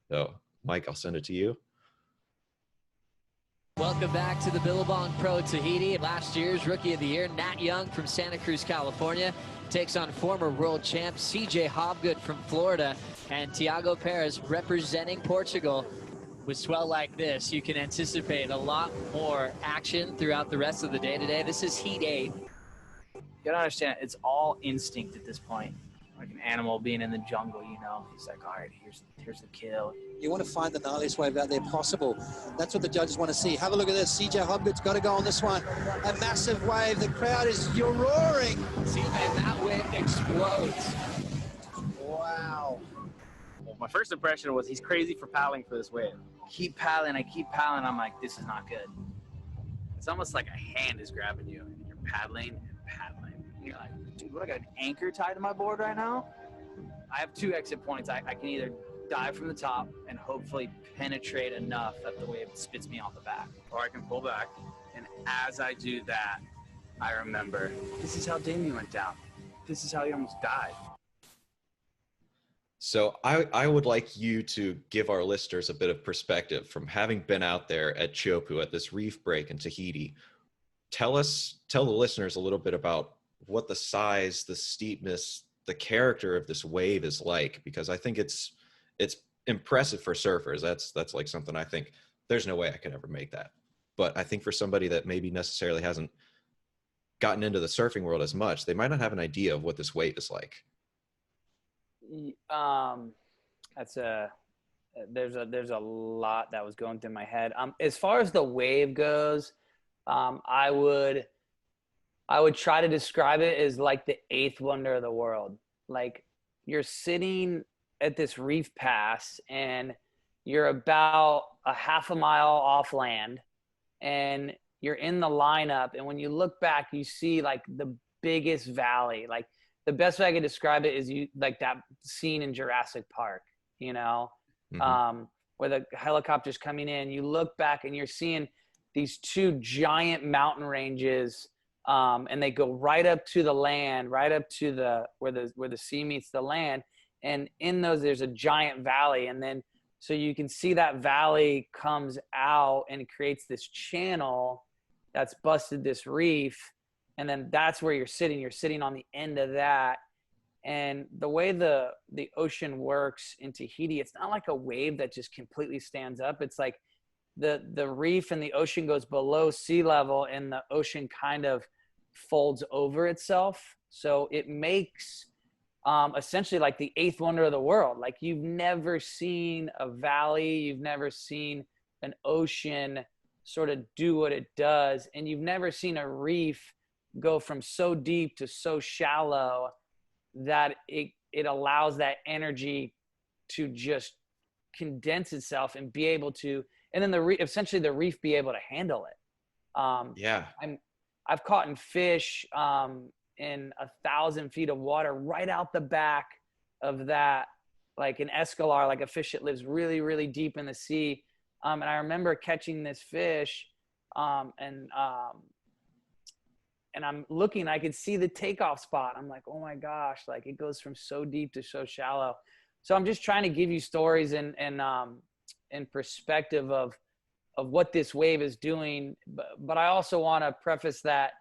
So Mike, I'll send it to you. Welcome back to the Billabong Pro Tahiti. Last year's Rookie of the Year, Nat Young from Santa Cruz, California, takes on former world champ C.J. Hobgood from Florida, and Tiago Perez representing Portugal. with swell like this, you can anticipate a lot more action throughout the rest of the day today. This is Heat 8. You gotta understand, it's all instinct at this point. Like an animal being in the jungle, you know. He's like, all right, here's the kill. You want to find the gnarliest wave out there possible. That's what the judges want to see. Have a look at this. C.J Hobgood's got to go on this one. A massive wave. The crowd is roaring. See, and that wave explodes. Wow. Well, my first impression was he's crazy for paddling for this wave. I keep paddling. I'm like, this is not good. It's almost like a hand is grabbing you, and you're paddling and paddling. And you're like, dude, what, I got an anchor tied to my board right now? I have 2 exit points. I can either dive from the top and hopefully penetrate enough that the wave spits me off the back, or I can pull back. And as I do that, I remember, this is how Damien went down. This is how he almost died. So I would like you to give our listeners a bit of perspective from having been out there at Chopu at this reef break in Tahiti. Tell the listeners a little bit about what the size, the steepness, the character of this wave is like, because I think it's impressive for surfers. That's like something I think there's no way I could ever make that. But I think for somebody that maybe necessarily hasn't gotten into the surfing world as much, they might not have an idea of what this wave is like. There's a lot that was going through my head. As far as the wave goes, I would try to describe it as like the 8th wonder of the world. Like, you're sitting at this reef pass and you're about a half a mile off land and you're in the lineup. And when you look back, you see like the biggest valley. Like, the best way I could describe it is like that scene in Jurassic Park, you know, where the helicopter's coming in. You look back and you're seeing these 2 giant mountain ranges, and they go right up to the land, right up to where the sea meets the land. And in those, there's a giant valley. And then, so you can see that valley comes out and it creates this channel that's busted this reef. And then that's where you're sitting. You're sitting on the end of that. And the way the ocean works in Tahiti, it's not like a wave that just completely stands up. It's like the reef and the ocean goes below sea level, and the ocean kind of folds over itself. So it makes essentially like the 8th wonder of the world. Like, you've never seen a valley, you've never seen an ocean sort of do what it does, and you've never seen a reef go from so deep to so shallow that it allows that energy to just condense itself and be able to, and then essentially the reef be able to handle it. Yeah. I've caught fish in 1,000 feet of water right out the back of that, like an escalar, like a fish that lives really, really deep in the sea. And I remember catching this fish, and I'm looking, I could see the takeoff spot. I'm like, oh my gosh, like it goes from so deep to so shallow. So I'm just trying to give you stories and perspective of what this wave is doing. But I also want to preface that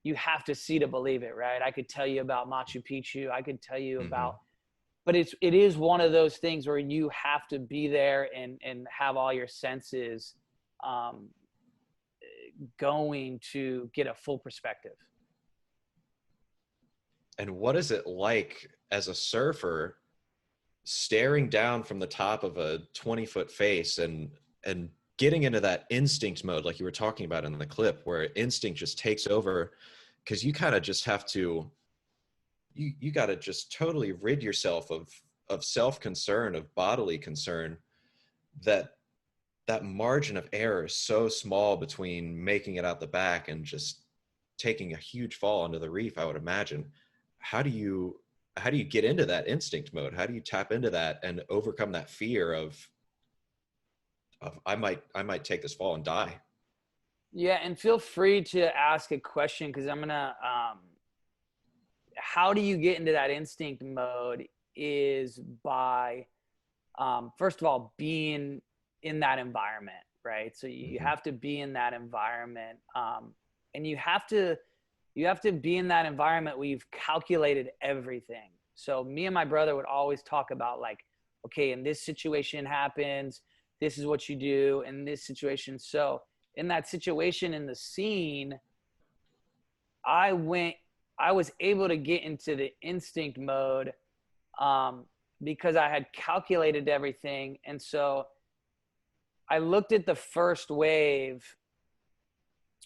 you have to see to believe it, right? I could tell you about Machu Picchu. I could tell you about, but it is one of those things where you have to be there and have all your senses going to get a full perspective. And what is it like as a surfer staring down from the top of a 20-foot face and getting into that instinct mode, like you were talking about in the clip, where instinct just takes over, because you kind of just have to, you got to just totally rid yourself of self-concern, of bodily concern, that margin of error is so small between making it out the back and just taking a huge fall into the reef, I would imagine. How do you get into that instinct mode? How do you tap into that and overcome that fear of I might take this fall and die? Yeah, and feel free to ask a question, because I'm gonna how do you get into that instinct mode is by first of all being in that environment, right? So you have to be in that environment, and you have to be in that environment where you've calculated everything. So me and my brother would always talk about, like, okay, and this situation happens, this is what you do in this situation. So in that situation, in the scene, I was able to get into the instinct mode because I had calculated everything. And so I looked at the first wave,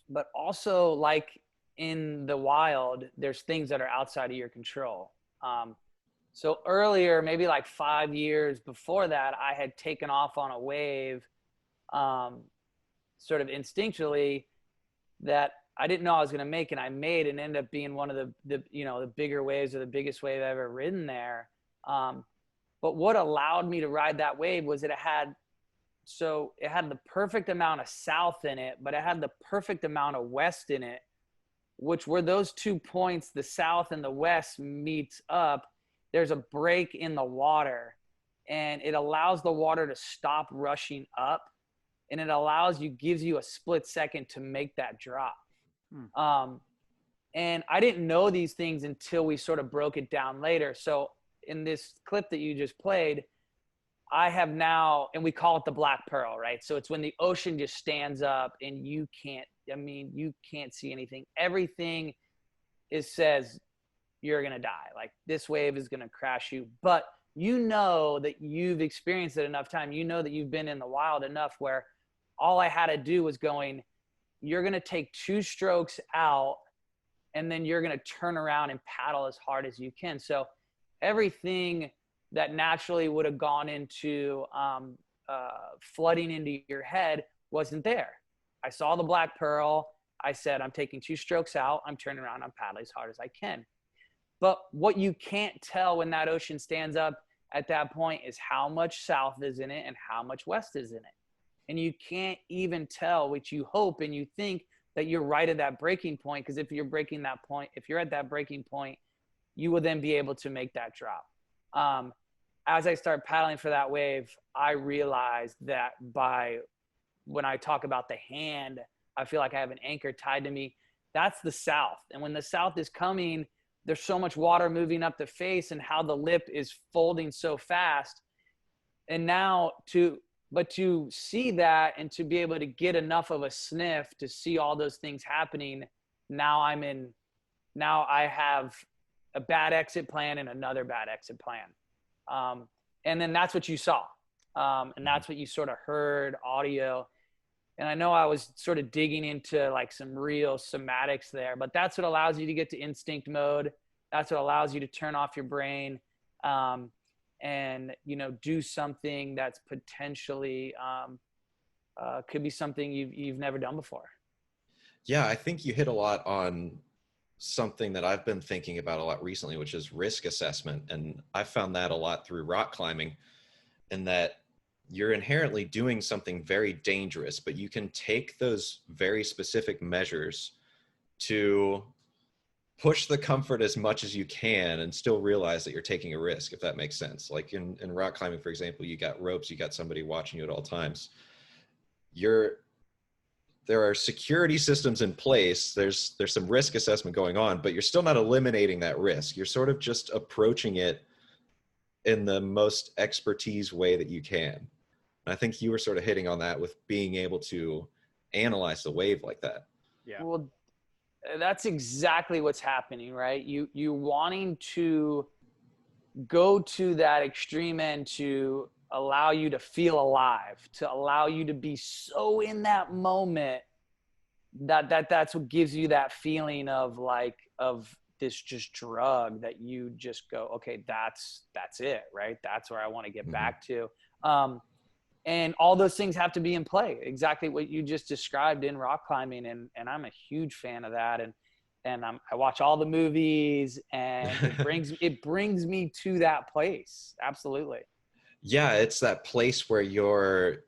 but also, like in the wild, there's things that are outside of your control. So earlier, maybe like 5 years before that, I had taken off on a wave sort of instinctually that I didn't know I was going to make, and I made, and ended up being one of the bigger waves, or the biggest wave I've ever ridden there. But what allowed me to ride that wave was that it had the perfect amount of south in it, but it had the perfect amount of west in it, which where those 2 points, the south and the west, meets up, there's a break in the water, and it allows the water to stop rushing up, and it gives you a split second to make that drop. And I didn't know these things until we sort of broke it down later. So in this clip that you just played, I have now, and we call it the black pearl, right? So it's when the ocean just stands up and you can't see anything. Everything says you're going to die. Like, this wave is going to crash you. But you know that you've experienced it enough time. You know that you've been in the wild enough where all I had to do was you're going to take 2 strokes out, and then you're going to turn around and paddle as hard as you can. So everything that naturally would have gone into flooding into your head wasn't there. I saw the black pearl. I said, I'm taking 2 strokes out. I'm turning around. I'm paddling as hard as I can. But what you can't tell when that ocean stands up at that point is how much south is in it and how much west is in it. And you can't even tell, which you hope and you think that you're right at that breaking point. Because if you're at that breaking point, you will then be able to make that drop. As I start paddling for that wave, I realized that when I talk about the hand, I feel like I have an anchor tied to me. That's the south. And when the south is coming, there's so much water moving up the face, and how the lip is folding so fast. And now to see that and to be able to get enough of a sniff to see all those things happening, now I have a bad exit plan and another bad exit plan. And then that's what you saw. And that's what you sort of heard audio. And I know I was sort of digging into like some real somatics there, but that's what allows you to get to instinct mode. That's what allows you to turn off your brain, and, do something that's potentially could be something you've never done before. Yeah, I think you hit a lot on something that I've been thinking about a lot recently, which is risk assessment. And I found that a lot through rock climbing, in that you're inherently doing something very dangerous, but you can take those very specific measures to push the comfort as much as you can and still realize that you're taking a risk, if that makes sense. Like in rock climbing, for example, you got ropes, you got somebody watching you at all times. There are security systems in place. There's some risk assessment going on, but you're still not eliminating that risk. You're sort of just approaching it in the most expertise way that you can. And I think you were sort of hitting on that with being able to analyze the wave like that. Yeah. Well, that's exactly what's happening, right? You wanting to go to that extreme end to allow you to feel alive, to allow you to be so in that moment that's what gives you that feeling of this just drug that you just go, okay, that's it, right? That's where I want to get back to. And all those things have to be in play, exactly what you just described in rock climbing. And I'm a huge fan of that. And I watch all the movies, and it brings me to that place. Absolutely. Yeah, it's that place where you're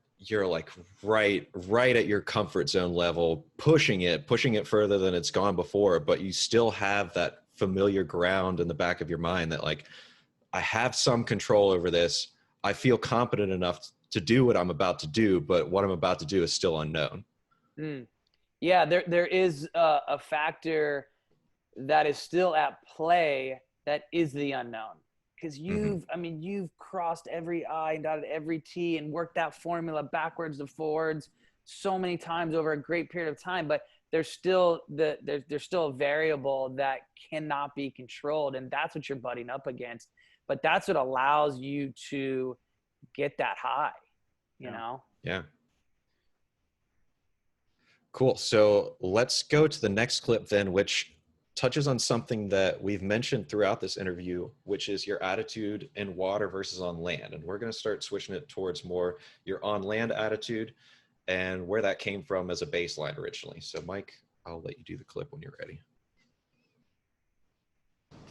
like right at your comfort zone level, pushing it further than it's gone before, but you still have that familiar ground in the back of your mind that, like, I have some control over this. I feel competent enough to do what I'm about to do, but what I'm about to do is still unknown. Yeah, there is a factor that is still at play that is the unknown. because you've crossed every I and dotted every T and worked that formula backwards and forwards so many times over a great period of time, but there's still there's still a variable that cannot be controlled, and that's what you're butting up against. But that's what allows you to get that high, you know? Yeah. Cool. So let's go to the next clip then, which touches on something that we've mentioned throughout this interview, which is your attitude in water versus on land. And we're going to start switching it towards more your on land attitude and where that came from as a baseline originally. So Mike, I'll let you do the clip when you're ready.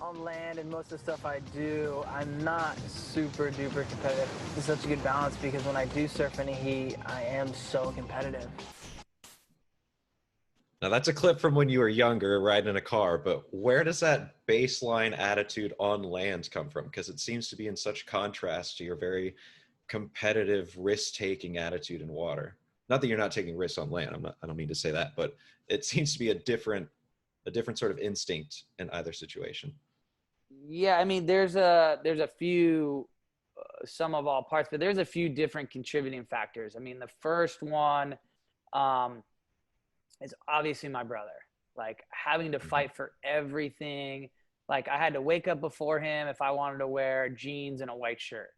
On land and most of the stuff I do, I'm not super duper competitive. It's such a good balance because when I do surf any heat, I am so competitive. Now that's a clip from when you were younger riding in a car, but where does that baseline attitude on land come from? Because it seems to be in such contrast to your very competitive risk-taking attitude in water. Not that you're not taking risks on land. I don't mean to say that, but it seems to be a different sort of instinct in either situation. Yeah, I mean, there's a few, sum of all parts, but there's a few different contributing factors. I mean, the first one is obviously my brother. Like having to fight for everything. Like I had to wake up before him if I wanted to wear jeans and a white shirt,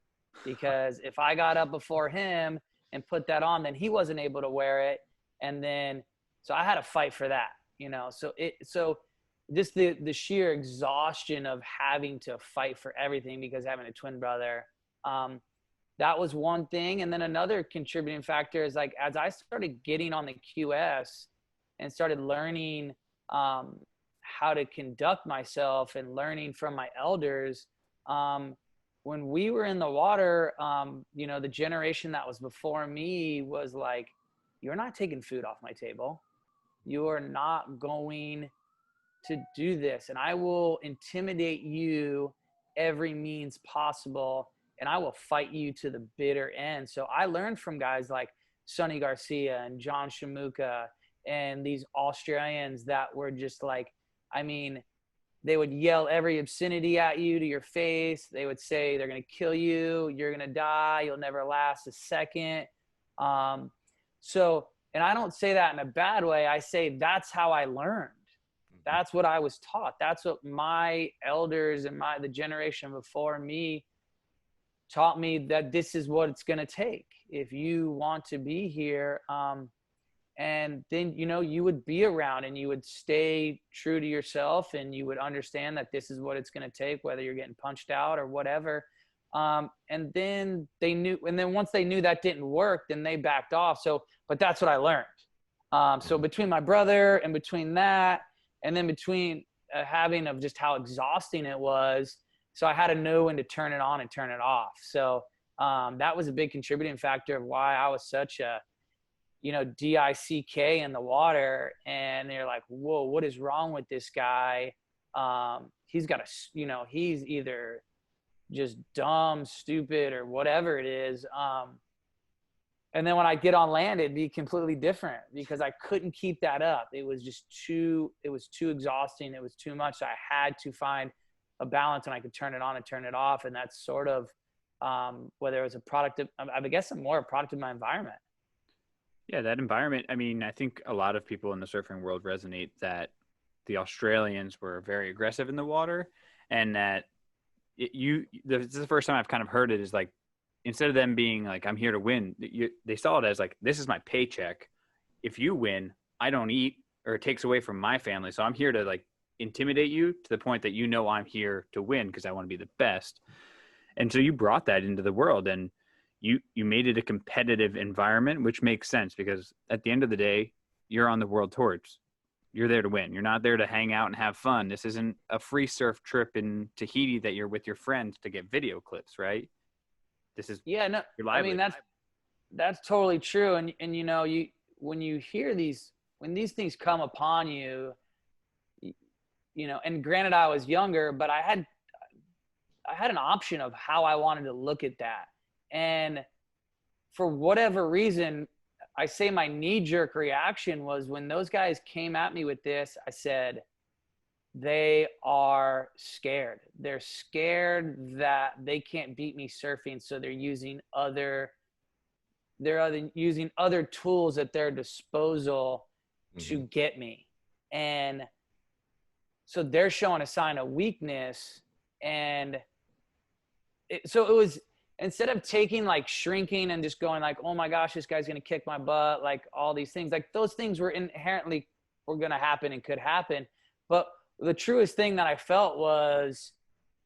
because if I got up before him and put that on, then he wasn't able to wear it, and then so I had to fight for that, you know. So just the sheer exhaustion of having to fight for everything because having a twin brother, that was one thing. And then another contributing factor is like as I started getting on the QS and started learning how to conduct myself and learning from my elders, when we were in the water, you know, the generation that was before me was like, you're not taking food off my table. You are not going to do this. And I will intimidate you every means possible. And I will fight you to the bitter end. So I learned from guys like Sonny Garcia and John Shamuka and these Australians that were just like, I mean, they would yell every obscenity at you to your face. They would say they're going to kill you. You're going to die. You'll never last a second. So, and I don't say that in a bad way. I say that's how I learned. That's what I was taught. That's what my elders and the generation before me taught me, that this is what it's going to take if you want to be here. And then, you know, you would be around and you would stay true to yourself and you would understand that this is what it's going to take, whether you're getting punched out or whatever. And then they knew, and then once they knew that didn't work, then they backed off. So, but that's what I learned. So between my brother and between that, and then between having of just how exhausting it was, so I had to know when to turn it on and turn it off. So that was a big contributing factor of why I was such a, you know, DICK in the water. And they're like, whoa, what is wrong with this guy? He's got a, you know, he's either just dumb, stupid, or whatever it is. And then when I get on land, it'd be completely different because I couldn't keep that up. It was just too exhausting. It was too much. I had to find a balance, and I could turn it on and turn it off. And that's sort of whether it was a product of, I guess I'm more a product of my environment. Yeah, that environment. I mean, I think a lot of people in the surfing world resonate that the Australians were very aggressive in the water, and that this is the first time I've kind of heard it, is like, instead of them being like, I'm here to win, they saw it as like, this is my paycheck. If you win, I don't eat, or it takes away from my family. So I'm here to like intimidate you to the point that, you know, I'm here to win because I want to be the best. And so you brought that into the world, and you made it a competitive environment, which makes sense because at the end of the day, you're on the world tours. You're there to win. You're not there to hang out and have fun. This isn't a free surf trip in Tahiti that you're with your friends to get video clips, right? This is your livelihood. I mean, that's totally true. And you know, when you hear when these things come upon you, you know, and granted I was younger, but I had an option of how I wanted to look at that. And for whatever reason, I say my knee-jerk reaction was when those guys came at me with this, I said, they are scared. They're scared that they can't beat me surfing, so they're using other tools at their disposal to get me. And so they're showing a sign of weakness. And so it was, instead of taking like shrinking and just going like, oh my gosh, this guy's going to kick my butt, like all these things, like those things were inherently were going to happen and could happen. But the truest thing that I felt was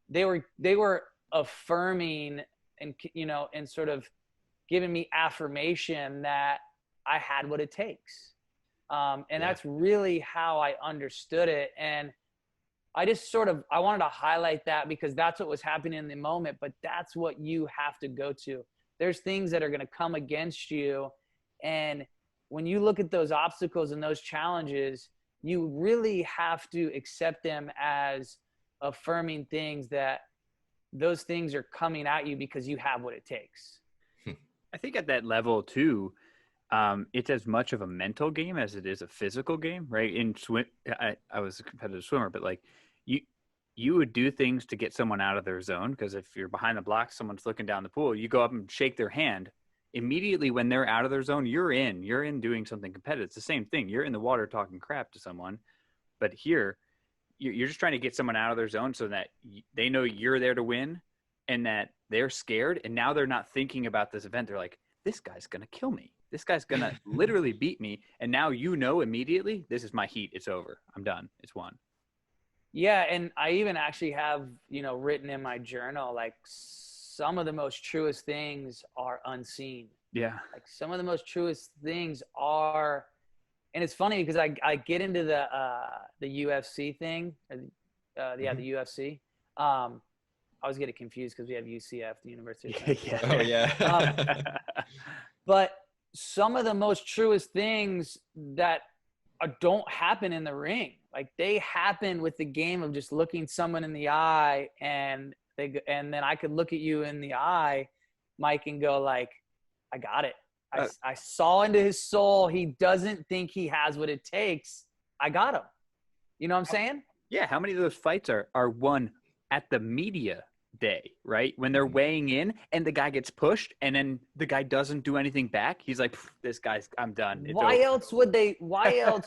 they were affirming and, you know, and sort of giving me affirmation that I had what it takes. And that's really how I understood it. And I just sort of, I wanted to highlight that because that's what was happening in the moment, but that's what you have to go to. There's things that are going to come against you. And when you look at those obstacles and those challenges, you really have to accept them as affirming things, that those things are coming at you because you have what it takes. I think at that level too, it's as much of a mental game as it is a physical game, right? In swim, I was a competitive swimmer, but like you would do things to get someone out of their zone, because if you're behind the block, someone's looking down the pool, you go up and shake their hand. Immediately when they're out of their zone, you're in doing something competitive. It's the same thing. You're in the water talking crap to someone, but here you're just trying to get someone out of their zone so that they know you're there to win, and that they're scared. And now they're not thinking about this event. They're like, this guy's going to kill me. This guy's going to literally beat me. And now, you know, immediately, this is my heat. It's over. I'm done. It's won. Yeah. And I even actually have, you know, written in my journal, like some of the most truest things are unseen. Yeah. Like some of the most truest things are, and it's funny because I get into the UFC thing, the UFC. I always get it confused because we have UCF, the University of Oh yeah. But some of the most truest things that don't happen in the ring, like they happen with the game of just looking someone in the eye, and then I could look at you in the eye, Mike, and go like, I got it. I saw into his soul. He doesn't think he has what it takes. I got him. You know what I'm saying? Yeah. How many of those fights are won at the media day, right? When they're weighing in and the guy gets pushed and then the guy doesn't do anything back. He's like, this guy's, I'm done. It's why over. else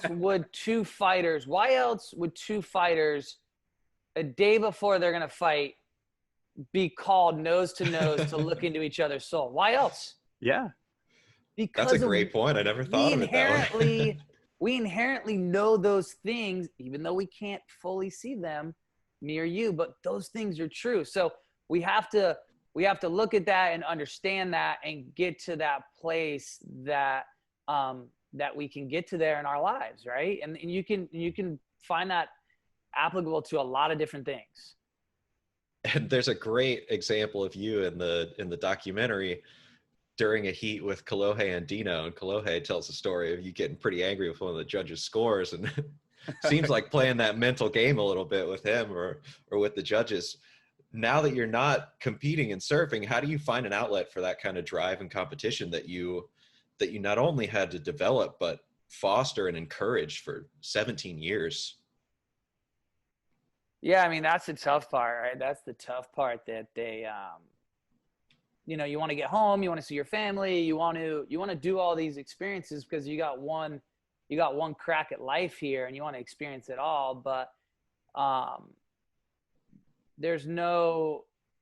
would two fighters a day before they're going to fight be called nose to nose to look into each other's soul? Why else? Yeah. Because that's a great point. I never thought of it that way. We inherently know those things, even though we can't fully see them, me or you, but those things are true. So we have to look at that and understand that and get to that place that we can get to there in our lives, right? And you can find that applicable to a lot of different things. And there's a great example of you in the documentary during a heat with Kolohe and Dino, and Kolohe tells a story of you getting pretty angry with one of the judges' scores, and seems like playing that mental game a little bit with him or with the judges. Now that you're not competing in surfing, how do you find an outlet for that kind of drive and competition that you not only had to develop but foster and encourage for 17 years? Yeah, I mean, that's the tough part, right? That's the tough part, that they you know, you want to get home, you want to see your family, you want to do all these experiences because you got one crack at life here and you want to experience it all. But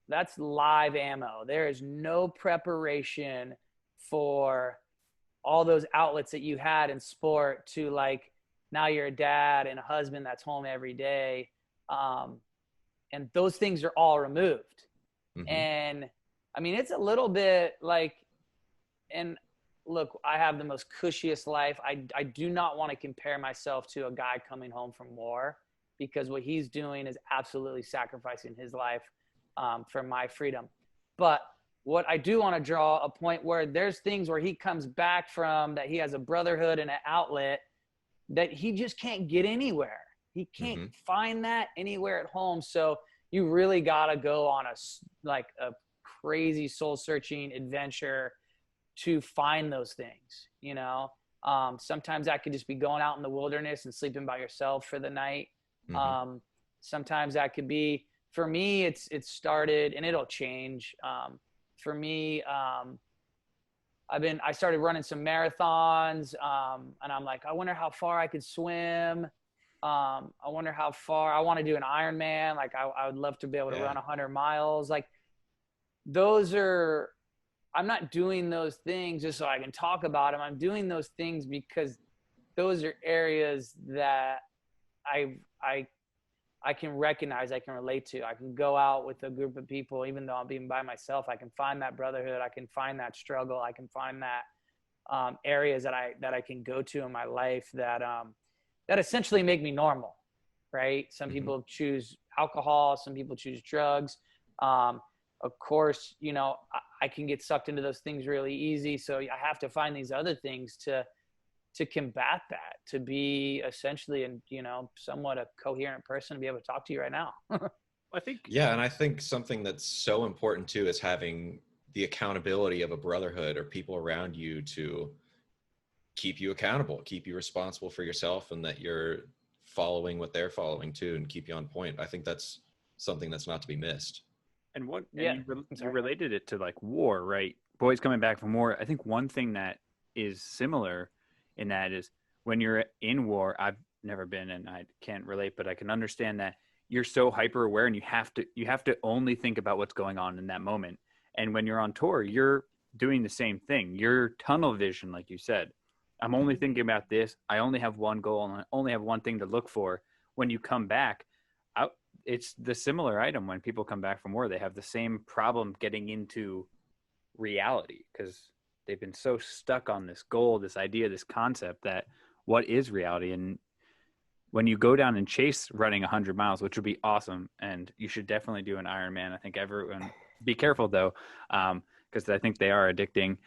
that's live ammo. There is no preparation for all those outlets that you had in sport to, like, now you're a dad and a husband that's home every day. And those things are all removed. Mm-hmm. And I mean, it's a little bit like, and look, I have the most cushiest life. I do not want to compare myself to a guy coming home from war, because what he's doing is absolutely sacrificing his life for my freedom. But what I do want to draw a point where there's things where he comes back from, that he has a brotherhood and an outlet that he just can't get anywhere. He can't find that anywhere at home. So you really got to go on a crazy soul searching adventure to find those things, you know? Sometimes that could just be going out in the wilderness and sleeping by yourself for the night. Mm-hmm. Sometimes that could be, for me, it's started, and it'll change. For me, I started running some marathons, and I'm like, I wonder how far I could swim. I wonder how far I want to do an Ironman. Like I would love to be able to run 100 miles. Like I'm not doing those things just so I can talk about them. I'm doing those things because those are areas that I can recognize, I can relate to. I can go out with a group of people, even though I'm being by myself. I can find that brotherhood. I can find that struggle. I can find that areas that I can go to in my life that essentially make me normal, right? Some people choose alcohol. Some people choose drugs. Of course, I can get sucked into those things really easy. So I have to find these other things to combat that, to be essentially somewhat a coherent person to be able to talk to you right now. I think. Yeah. And I think something that's so important too is having the accountability of a brotherhood or people around you to keep you accountable, keep you responsible for yourself, and that you're following what they're following too, and keep you on point. I think that's something that's not to be missed. And I'm you sorry. related it to like war, right? Boys coming back from war. I think one thing that is similar in that is when you're in war, I've never been and I can't relate, but I can understand that you're so hyper aware and you have to only think about what's going on in that moment. And when you're on tour, you're doing the same thing. You're tunnel vision, like you said. I'm only thinking about this. I only have one goal and I only have one thing to look for. When you come back, it's the similar item. When people come back from war, they have the same problem getting into reality because they've been so stuck on this goal, this idea, this concept that what is reality? And when you go down and chase running 100 miles, which would be awesome, and you should definitely do an Ironman. I think everyone, be careful though, because I think they are addicting.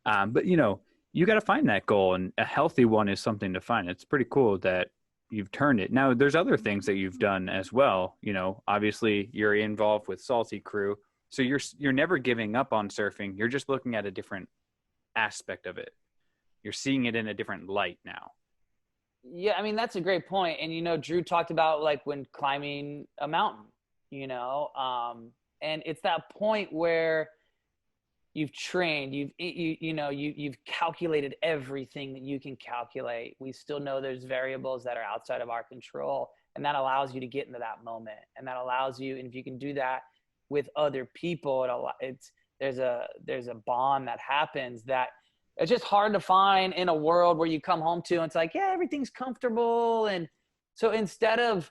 But you got to find that goal, and a healthy one is something to find. It's pretty cool that you've turned it. Now, there's other things that you've done as well. Obviously you're involved with Salty Crew, so you're never giving up on surfing. You're just looking at a different aspect of it. You're seeing it in a different light now. Yeah, I mean, that's a great point. And Drew talked about like when climbing a mountain, and it's that point where you've trained, you've calculated everything that you can calculate. We still know there's variables that are outside of our control, and that allows you to get into that moment. And that allows you, and if you can do that with other people, there's a bond that happens that it's just hard to find in a world where you come home to and it's like, yeah, everything's comfortable. And so instead of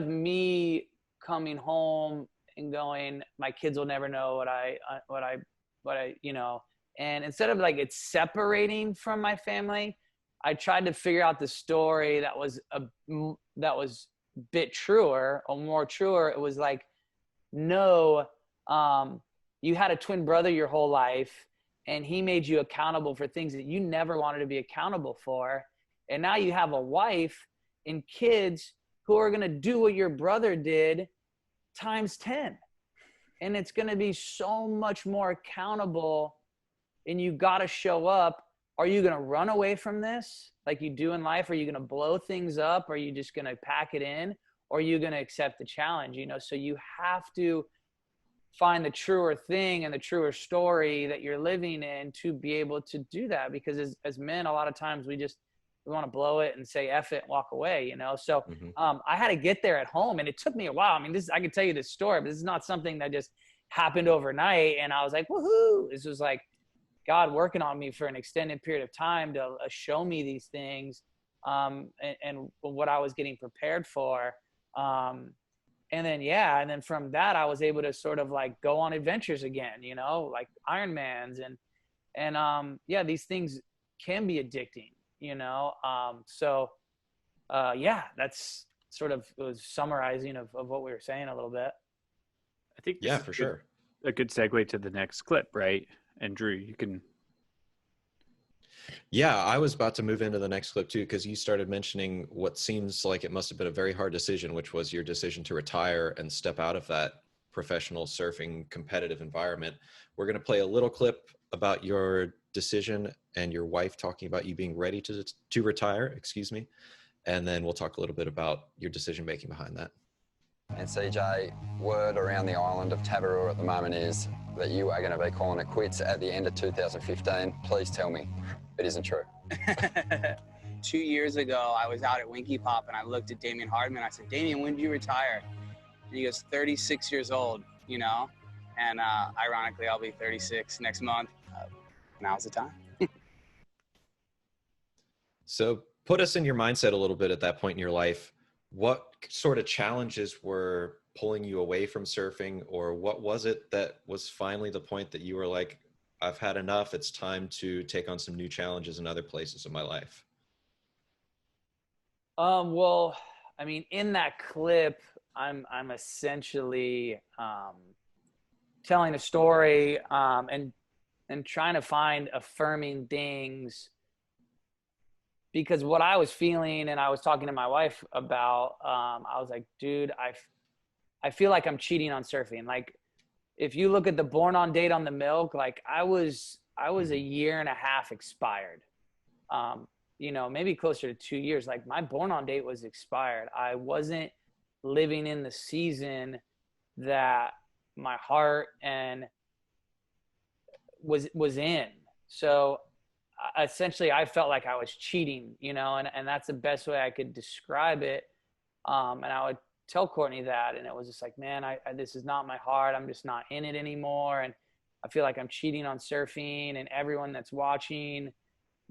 me coming home and going, my kids will never know what I and instead of like it's separating from my family, I tried to figure out the story that was a bit truer or more truer. It was like, no, you had a twin brother your whole life, and he made you accountable for things that you never wanted to be accountable for. And now you have a wife and kids who are going to do what your brother did times 10. And it's going to be so much more accountable, and you got to show up. Are you going to run away from this like you do in life? Are you going to blow things up? Are you just going to pack it in? Or are you going to accept the challenge? So you have to find the truer thing and the truer story that you're living in to be able to do that. Because as men, a lot of times we want to blow it and say F it and walk away, So I had to get there at home, and it took me a while. I mean, I can tell you this story, but this is not something that just happened overnight. And I was like, woohoo. This was like God working on me for an extended period of time to show me these things and what I was getting prepared for. And then from that, I was able to sort of like go on adventures again, like Ironmans and these things can be addicting, that's sort of was summarizing of what we were saying a little bit. I think for sure. A good segue to the next clip, right? And Drew, you can. Yeah, I was about to move into the next clip too, because you started mentioning what seems like it must have been a very hard decision, which was your decision to retire and step out of that professional surfing competitive environment. We're going to play a little clip about your decision and your wife talking about you being ready to retire, and then we'll talk a little bit about your decision making behind that. And CJ, word around the island of Tubeular at the moment is that you are going to be calling it quits at the end of 2015. Please tell me it isn't true. 2 years ago, I was out at Winky Pop and I looked at Damien Hardman. I said, Damien, when did you retire? And he goes, 36 years old, you know? And ironically, I'll be 36 next month. Now's the time. So put us in your mindset a little bit at that point in your life. What sort of challenges were pulling you away from surfing, or what was it that was finally the point that you were like, I've had enough, it's time to take on some new challenges in other places in my life? Well, I mean, in that clip, I'm essentially telling a story and trying to find affirming things, because what I was feeling, and I was talking to my wife about, I was like, dude, I feel like I'm cheating on surfing. Like, if you look at the born on date on the milk, like I was a year and a half expired. You know, maybe closer to 2 years. Like, my born on date was expired. I wasn't living in the season that my heart and was in. So essentially I felt like I was cheating, you know, and that's the best way I could describe it. And I would tell Courtney that, and it was just like, man, this is not my heart. I'm just not in it anymore. And I feel like I'm cheating on surfing and everyone that's watching,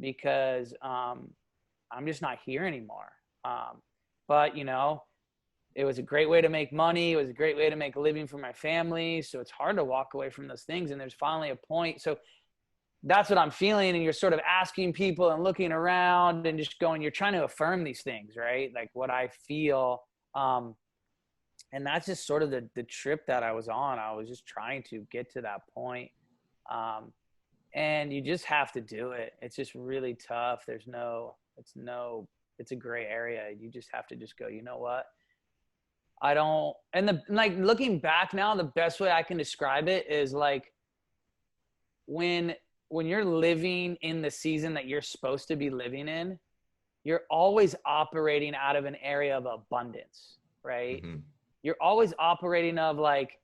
because I'm just not here anymore. But, you know, it was a great way to make money. It was a great way to make a living for my family. So it's hard to walk away from those things. And there's finally a point. So that's what I'm feeling. And you're sort of asking people and looking around and just going, you're trying to affirm these things, right? Like what I feel. And that's just sort of the trip that I was on. I was just trying to get to that point. And you just have to do it. It's just really tough. It's a gray area. You just have to just go, you know what? Like looking back now, the best way I can describe it is like when you're living in the season that you're supposed to be living in, you're always operating out of an area of abundance, right? Mm-hmm. You're always operating of like,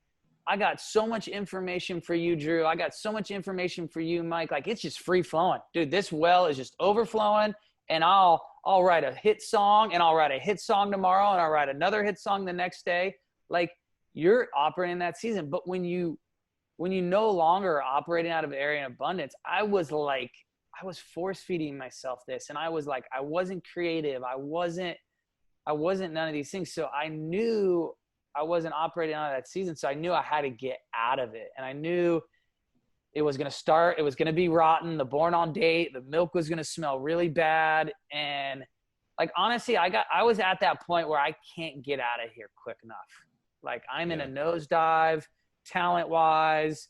I got so much information for you, Drew. I got so much information for you, Mike. Like, it's just free flowing. Dude, this well is just overflowing, and I'll write a hit song, and I'll write a hit song tomorrow, and I'll write another hit song the next day. Like, you're operating that season. But when you no longer are operating out of area of abundance, I was force feeding myself this. And I was like, I wasn't creative. I wasn't none of these things. So I knew I wasn't operating out of that season. So I knew I had to get out of it. And I knew it was going to start. It was going to be rotten. The born on date, the milk was going to smell really bad. And like, honestly, I was at that point where I can't get out of here quick enough. Like, I'm in a nosedive, talent wise,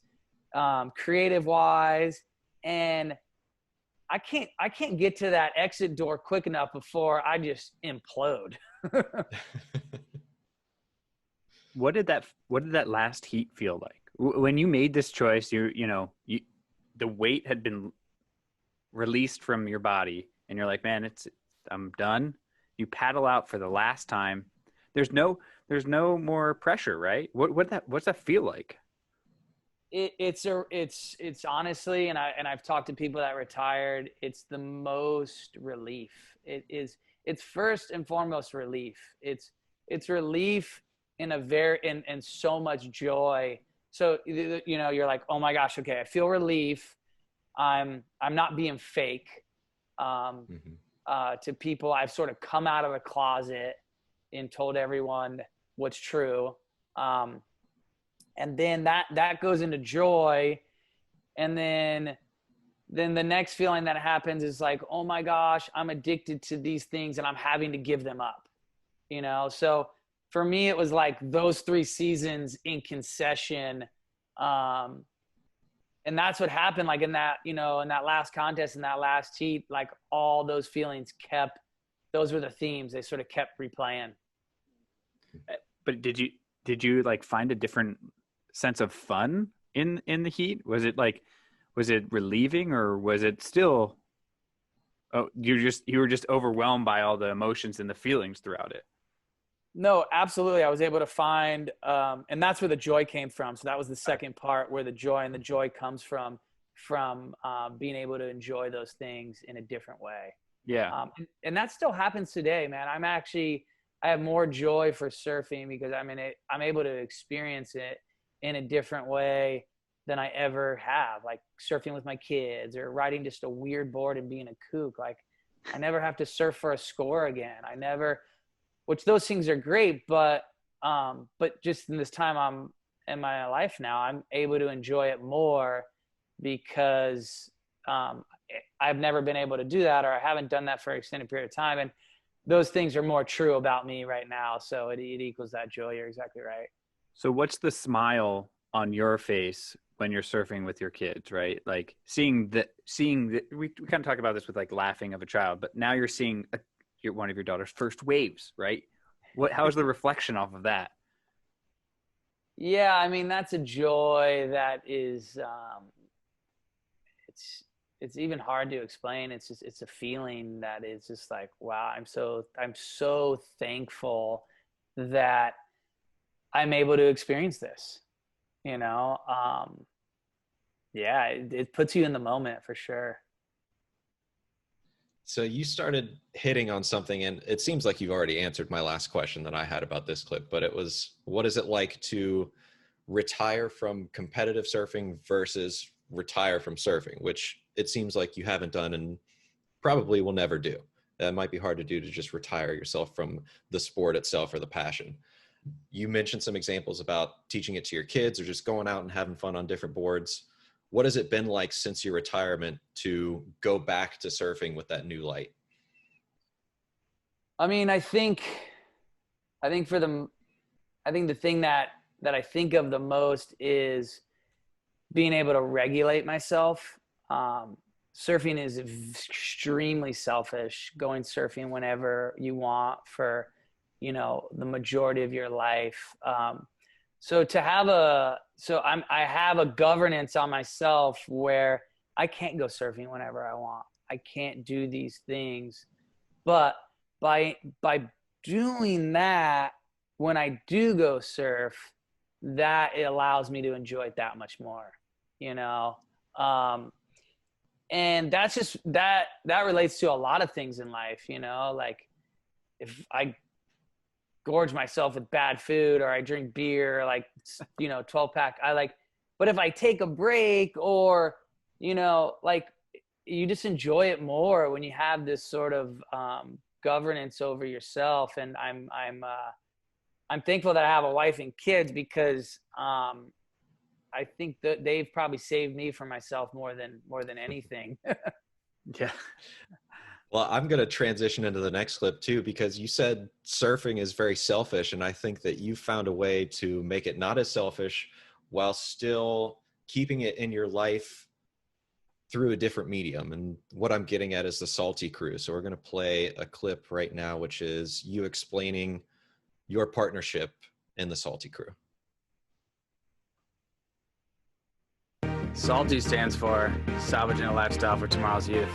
creative wise. And I can't get to that exit door quick enough before I just implode. What did that last heat feel like? When you made this choice, the weight had been released from your body and you're like, man, I'm done. You paddle out for the last time. There's no more pressure, right? What's that feel like? It's honestly, and I've talked to people that retired, it's the most relief. It's first and foremost relief. It's relief in so much joy. So, you know, you're like, oh my gosh, okay, I feel relief. I'm not being fake. To people, I've sort of come out of the closet and told everyone what's true. And then that goes into joy. And then the next feeling that happens is like, oh my gosh, I'm addicted to these things and I'm having to give them up, you know? So for me, it was like those 3 seasons in concession. And that's what happened. Like in that, you know, in that last contest, in that last heat, like all those feelings those were the themes. They sort of kept replaying. But did you like find a different sense of fun in the heat? Was it relieving, or was it still Oh, you were just overwhelmed by all the emotions and the feelings throughout it. No, absolutely. I was able to find, and that's where the joy came from. So that was the second part, where the joy comes from being able to enjoy those things in a different way. Yeah. And that still happens today, man. I have more joy for surfing because I'm able to experience it in a different way than I ever have, like surfing with my kids or riding just a weird board and being a kook. Like, I never have to surf for a score again. Which those things are great, but just in this time I'm in my life now, I'm able to enjoy it more because I've never been able to do that, or I haven't done that for an extended period of time. And those things are more true about me right now. So it equals that joy. You're exactly right. So what's the smile on your face when you're surfing with your kids, right? Like seeing the we kind of talk about this with like laughing of a child, but now you're seeing one of your daughter's first waves, right? How is the reflection off of that? Yeah, I mean, that's a joy that is it's even hard to explain. It's a feeling that is just like, wow, I'm so thankful that I'm able to experience this, you know? Yeah, it puts you in the moment for sure. So you started hitting on something, and it seems like you've already answered my last question that I had about this clip, but it was, what is it like to retire from competitive surfing versus retire from surfing, which it seems like you haven't done and probably will never do. That might be hard to do, to just retire yourself from the sport itself or the passion. You mentioned some examples about teaching it to your kids or just going out and having fun on different boards. What has it been like since your retirement to go back to surfing with that new light? I mean, I think the thing that I think of the most is being able to regulate myself. Surfing is extremely selfish, going surfing whenever you want for, the majority of your life. So I have a governance on myself where I can't go surfing whenever I want. I can't do these things, but by doing that, when I do go surf, that it allows me to enjoy it that much more, and that's just that relates to a lot of things in life, like if I gorge myself with bad food or I drink beer, 12-pack, but if I take a break or, you just enjoy it more when you have this sort of governance over yourself. And I'm thankful that I have a wife and kids because I think that they've probably saved me from myself more than anything. Yeah. Well, I'm going to transition into the next clip too, because you said surfing is very selfish. And I think that you found a way to make it not as selfish while still keeping it in your life through a different medium. And what I'm getting at is the Salty Crew. So we're going to play a clip right now, which is you explaining your partnership in the Salty Crew. Salty stands for Salvaging a Lifestyle for Tomorrow's Youth.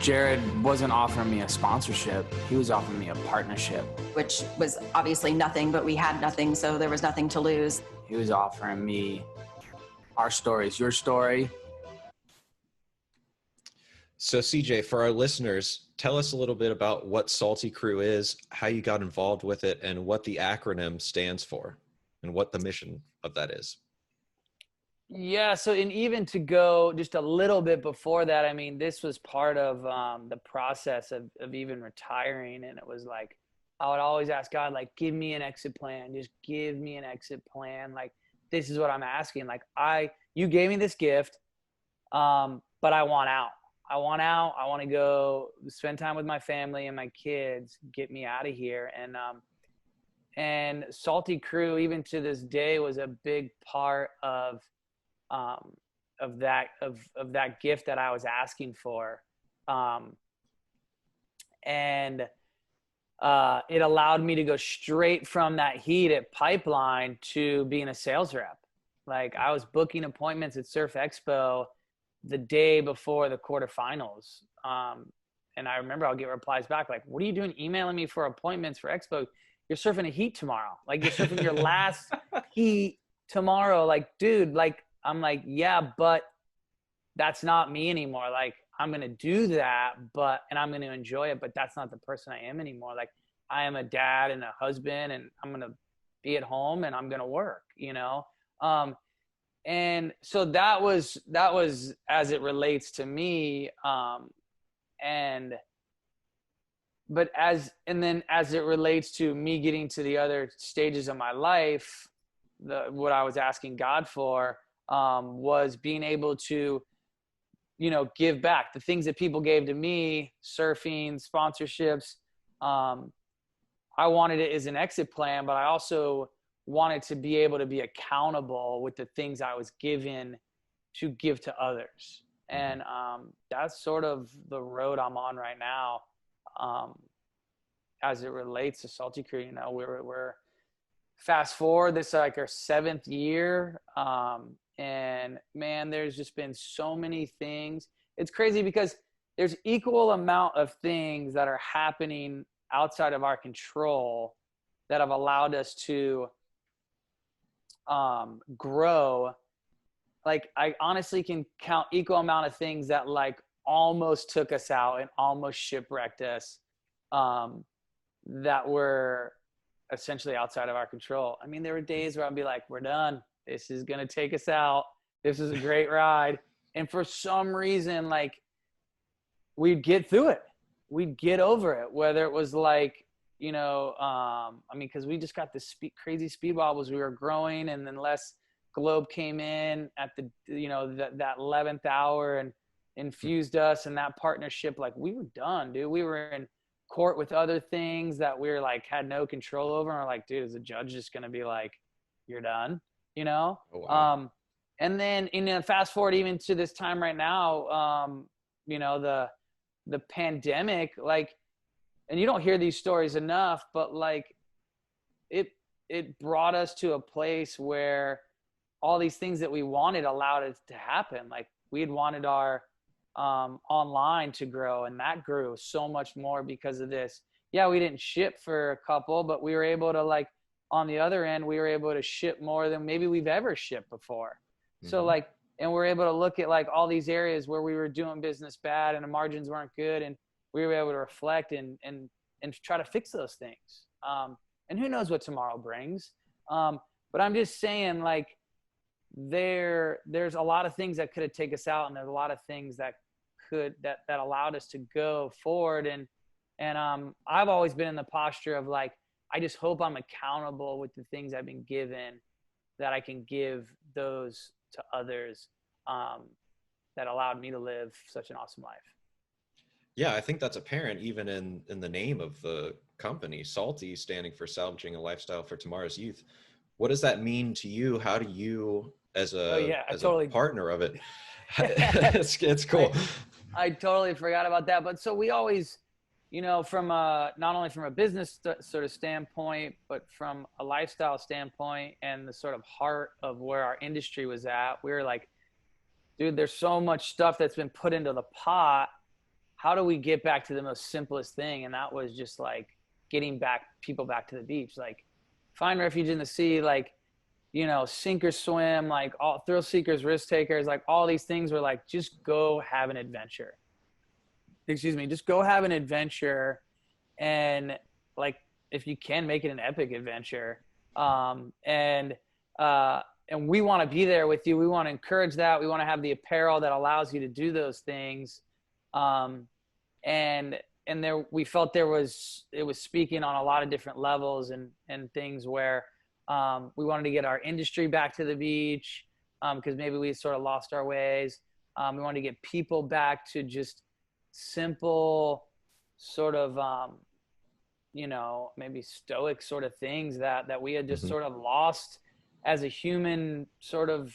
Jared wasn't offering me a sponsorship. He was offering me a partnership. Which was obviously nothing, but we had nothing, so there was nothing to lose. He was offering me our stories, your story. So CJ, for our listeners, tell us a little bit about what Salty Crew is, how you got involved with it, and what the acronym stands for, and what the mission of that is. Yeah, so and even to go just a little bit before that, I mean, this was part of the process of even retiring. And it was like, I would always ask God, like, give me an exit plan. Just give me an exit plan. Like, this is what I'm asking. Like, you gave me this gift, but I want out. I want to go spend time with my family and my kids. Get me out of here. And Salty Crew, even to this day, was a big part of that gift that I was asking for. And it allowed me to go straight from that heat at Pipeline to being a sales rep. Like, I was booking appointments at Surf Expo the day before the quarterfinals. And I remember I'll get replies back like, what are you doing emailing me for appointments for Expo? You're surfing a heat tomorrow. Like, you're surfing your last heat tomorrow. Like, dude, like, I'm like, yeah, but that's not me anymore. Like, I'm going to do that, and I'm going to enjoy it, but that's not the person I am anymore. Like, I am a dad and a husband, and I'm going to be at home and I'm going to work, you know? And so that was as it relates to me. But as it relates to me getting to the other stages of my life, what I was asking God for, was being able to, you know, give back the things that people gave to me, surfing, sponsorships. I wanted it as an exit plan, but I also wanted to be able to be accountable with the things I was given to give to others. And that's sort of the road I'm on right now, as it relates to Salty Crew. You know, we're fast forward, this is like our 7th year. And man, there's just been so many things. It's crazy because there's equal amount of things that are happening outside of our control that have allowed us to grow. Like, I honestly can count equal amount of things that like almost took us out and almost shipwrecked us, that were essentially outside of our control. I mean, there were days where I'd be like, we're done. This is going to take us out. This is a great ride. And for some reason, like, we'd get through it. We'd get over it. Whether it was like, you know, I mean, cause we just got this crazy speed wobbles. We were growing, and then Les Globe came in at the, you know, that 11th hour and infused us, and that partnership, like, we were done, dude. We were in court with other things that we were like, had no control over. And we're like, dude, is the judge just going to be like, you're done, you know? Oh, wow. And then, you know, fast forward even to this time right now, you know, the pandemic, like, and you don't hear these stories enough, but like, it brought us to a place where all these things that we wanted allowed it to happen. Like, we had wanted our online to grow, and that grew so much more because of this. Yeah, we didn't ship for a couple, but we were able to, like, on the other end, we were able to ship more than maybe we've ever shipped before. So like, and we're able to look at like all these areas where we were doing business bad and the margins weren't good, and we were able to reflect and try to fix those things. And who knows what tomorrow brings. But I'm just saying, like, there's a lot of things that could have taken us out, and there's a lot of things that allowed us to go forward. And I've always been in the posture of like, I just hope I'm accountable with the things I've been given, that I can give those to others, that allowed me to live such an awesome life. Yeah, I think that's apparent even in the name of the company, Salty, standing for Salvaging a Lifestyle for Tomorrow's Youth. What does that mean to you? How do you, as a partner of it, it's cool. I totally forgot about that. But so we always, you know, from not only from a business sort of standpoint, but from a lifestyle standpoint and the sort of heart of where our industry was at, we were like, dude, there's so much stuff that's been put into the pot. How do we get back to the most simplest thing? And that was just like getting people back to the beach, like find refuge in the sea, like, you know, sink or swim, like all thrill seekers, risk takers, like all these things were like, just go have an adventure. Just go have an adventure. And like, if you can, make it an epic adventure. And we want to be there with you. We want to encourage that. We want to have the apparel that allows you to do those things. And there, we felt it was speaking on a lot of different levels and things where, we wanted to get our industry back to the beach, because maybe we sort of lost our ways. We wanted to get people back to just simple sort of, you know, maybe stoic sort of things that we had just sort of lost as a human sort of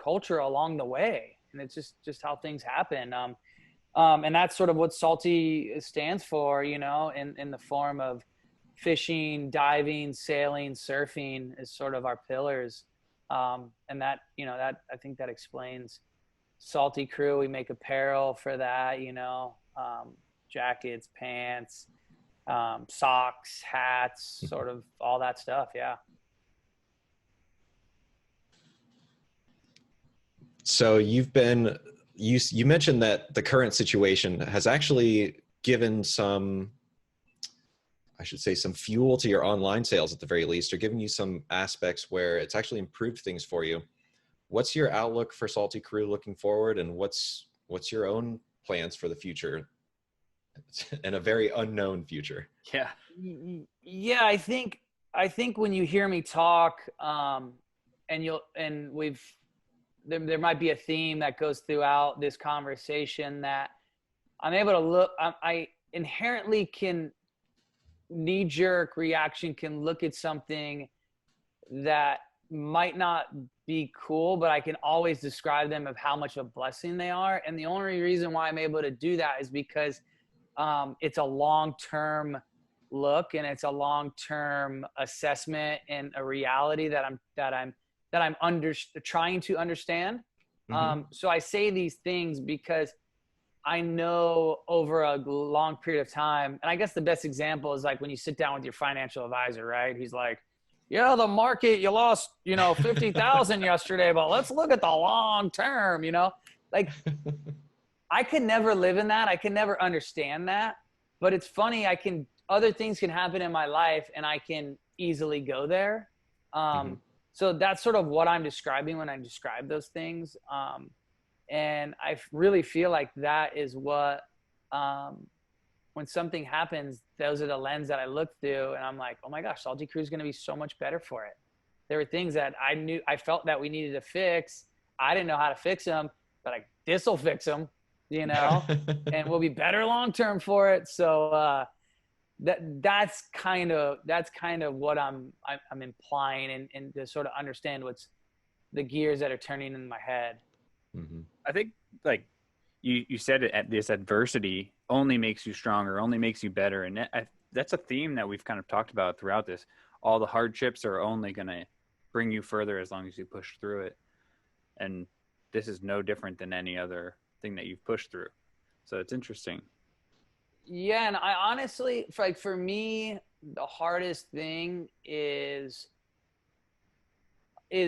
culture along the way. And it's just how things happen. And that's sort of what Salty stands for, you know, in the form of fishing, diving, sailing, surfing is sort of our pillars. And that, you know, that I think that explains Salty Crew, we make apparel for that, jackets, pants, socks, hats, sort of all that stuff. Yeah. So you mentioned that the current situation has actually given some fuel to your online sales at the very least, or giving you some aspects where it's actually improved things for you. What's your outlook for Salty Crew looking forward, and what's your own plans for the future and a very unknown future? Yeah. Yeah. I think when you hear me talk, there might be a theme that goes throughout this conversation that I'm able to look, I inherently can knee-jerk reaction can look at something that might not be cool, but I can always describe them of how much of a blessing they are. And the only reason why I'm able to do that is because it's a long-term look, and it's a long-term assessment and a reality that I'm trying to understand. So I say these things because I know over a long period of time, and I guess the best example is like when you sit down with your financial advisor, right? He's like, yeah, the market, you lost, 50,000 yesterday, but let's look at the long term, like I could never live in that. I can never understand that, but it's funny. Other things can happen in my life and I can easily go there. So that's sort of what I'm describing when I describe those things. And I really feel like that is what, when something happens, those are the lens that I look through, and I'm like, oh my gosh, Salty Crew is going to be so much better for it. There were things that I felt that we needed to fix. I didn't know how to fix them, but this will fix them, and we'll be better long-term for it. So, that's kind of what I'm implying, and to sort of understand what's the gears that are turning in my head. I think like you said it, this adversity only makes you stronger, only makes you better. And that's a theme that we've kind of talked about throughout this. All the hardships are only going to bring you further as long as you push through it. And this is no different than any other thing that you've pushed through. So it's interesting. Yeah. And I honestly, for me, the hardest thing is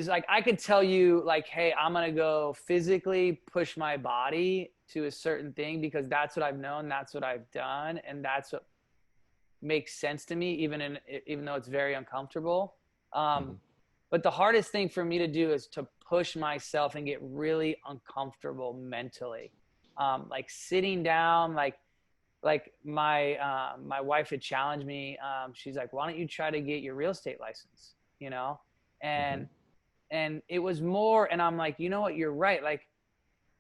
like, I could tell you like, hey, I'm going to go physically push my body to a certain thing because that's what I've known. That's what I've done. And that's what makes sense to me, even though it's very uncomfortable. But the hardest thing for me to do is to push myself and get really uncomfortable mentally. Like sitting down, like my wife had challenged me. She's like, why don't you try to get your real estate license, and it was more, and I'm like, you know what, you're right. Like,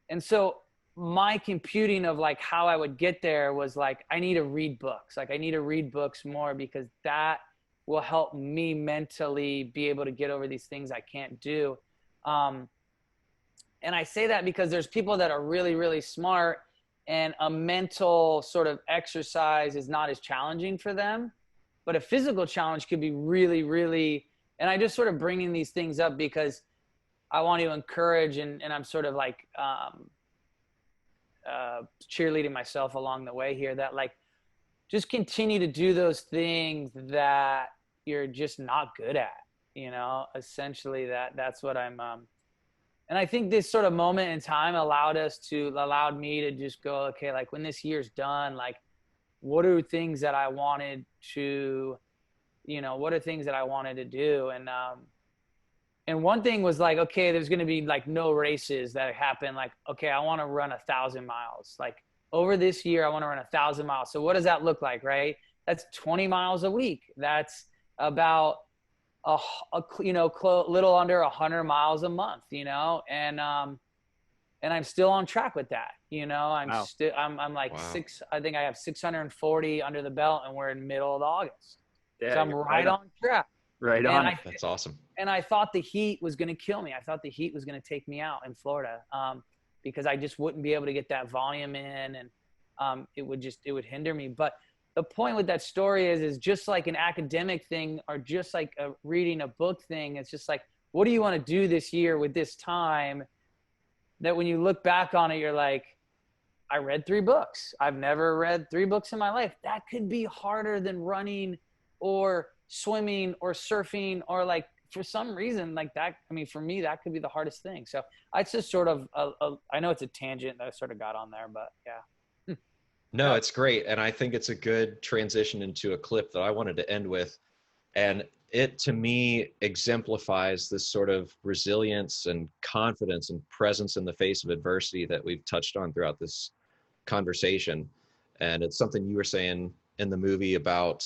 and so my computing of like how I would get there was like, I need to read books. Like I need to read books more because that will help me mentally be able to get over these things I can't do. And I say that because there's people that are really, really smart, and a mental sort of exercise is not as challenging for them, but a physical challenge could be really, really. And I just sort of bringing these things up because I want to encourage, and I'm sort of like cheerleading myself along the way here, that like just continue to do those things that you're just not good at, essentially that's what I'm and I think this sort of moment in time allowed me to just go, okay, like when this year's done, like what are things that I wanted to do? And one thing was like, okay, there's going to be like no races that happen. Like, okay, I want to run 1,000 miles. Like over this year, I want to run 1,000 miles. So what does that look like, right? That's 20 miles a week. That's about little under 100 miles a month, and I'm still on track with that. I'm like I think I have 640 under the belt, and we're in middle of August. Yeah, so I'm right on track. Right on. That's awesome. And I thought the heat was going to kill me. I thought the heat was going to take me out in Florida, because I just wouldn't be able to get that volume in, and it would hinder me. But the point with that story is just like an academic thing, or just like reading a book thing. It's just like, what do you want to do this year with this time that when you look back on it, you're like, I read 3 books. I've never read 3 books in my life. That could be harder than running or swimming or surfing, or like, for some reason like that. I mean, for me, that could be the hardest thing. So it's just sort of, I know it's a tangent that I sort of got on there, but yeah. No, it's great. And I think it's a good transition into a clip that I wanted to end with. And it, to me, exemplifies this sort of resilience and confidence and presence in the face of adversity that we've touched on throughout this conversation. And it's something you were saying in the movie about,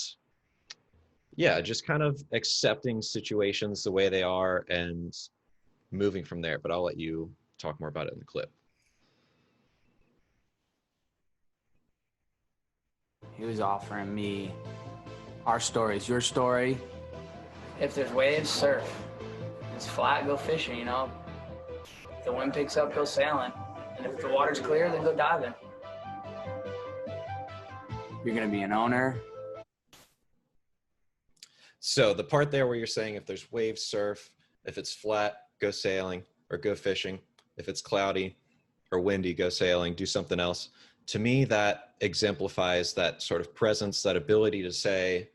yeah, just kind of accepting situations the way they are and moving from there. But I'll let you talk more about it in the clip. He was offering me, our story is your story. If there's waves, surf. If it's flat, go fishing, you know. If the wind picks up, go sailing. And if the water's clear, then go diving. You're gonna be an owner. So the part there where you're saying if there's waves, surf, if it's flat, go sailing or go fishing. If it's cloudy or windy, go sailing, do something else. To me, that exemplifies that sort of presence, that ability to say,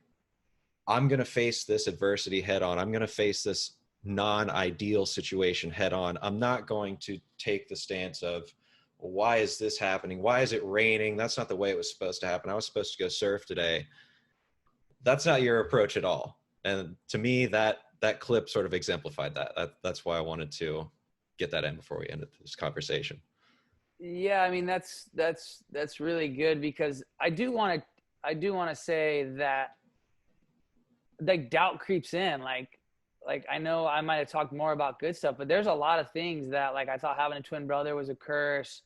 I'm going to face this adversity head on. I'm going to face this non-ideal situation head on. I'm not going to take the stance of, why is this happening? Why is it raining? That's not the way it was supposed to happen. I was supposed to go surf today. That's not your approach at all. And to me, that clip sort of exemplified that. That's why I wanted to get that in before we ended this conversation. Yeah, I mean, that's really good, because I do want to say that like doubt creeps in. Like I know I might have talked more about good stuff, but there's a lot of things that, like, I thought having a twin brother was a curse.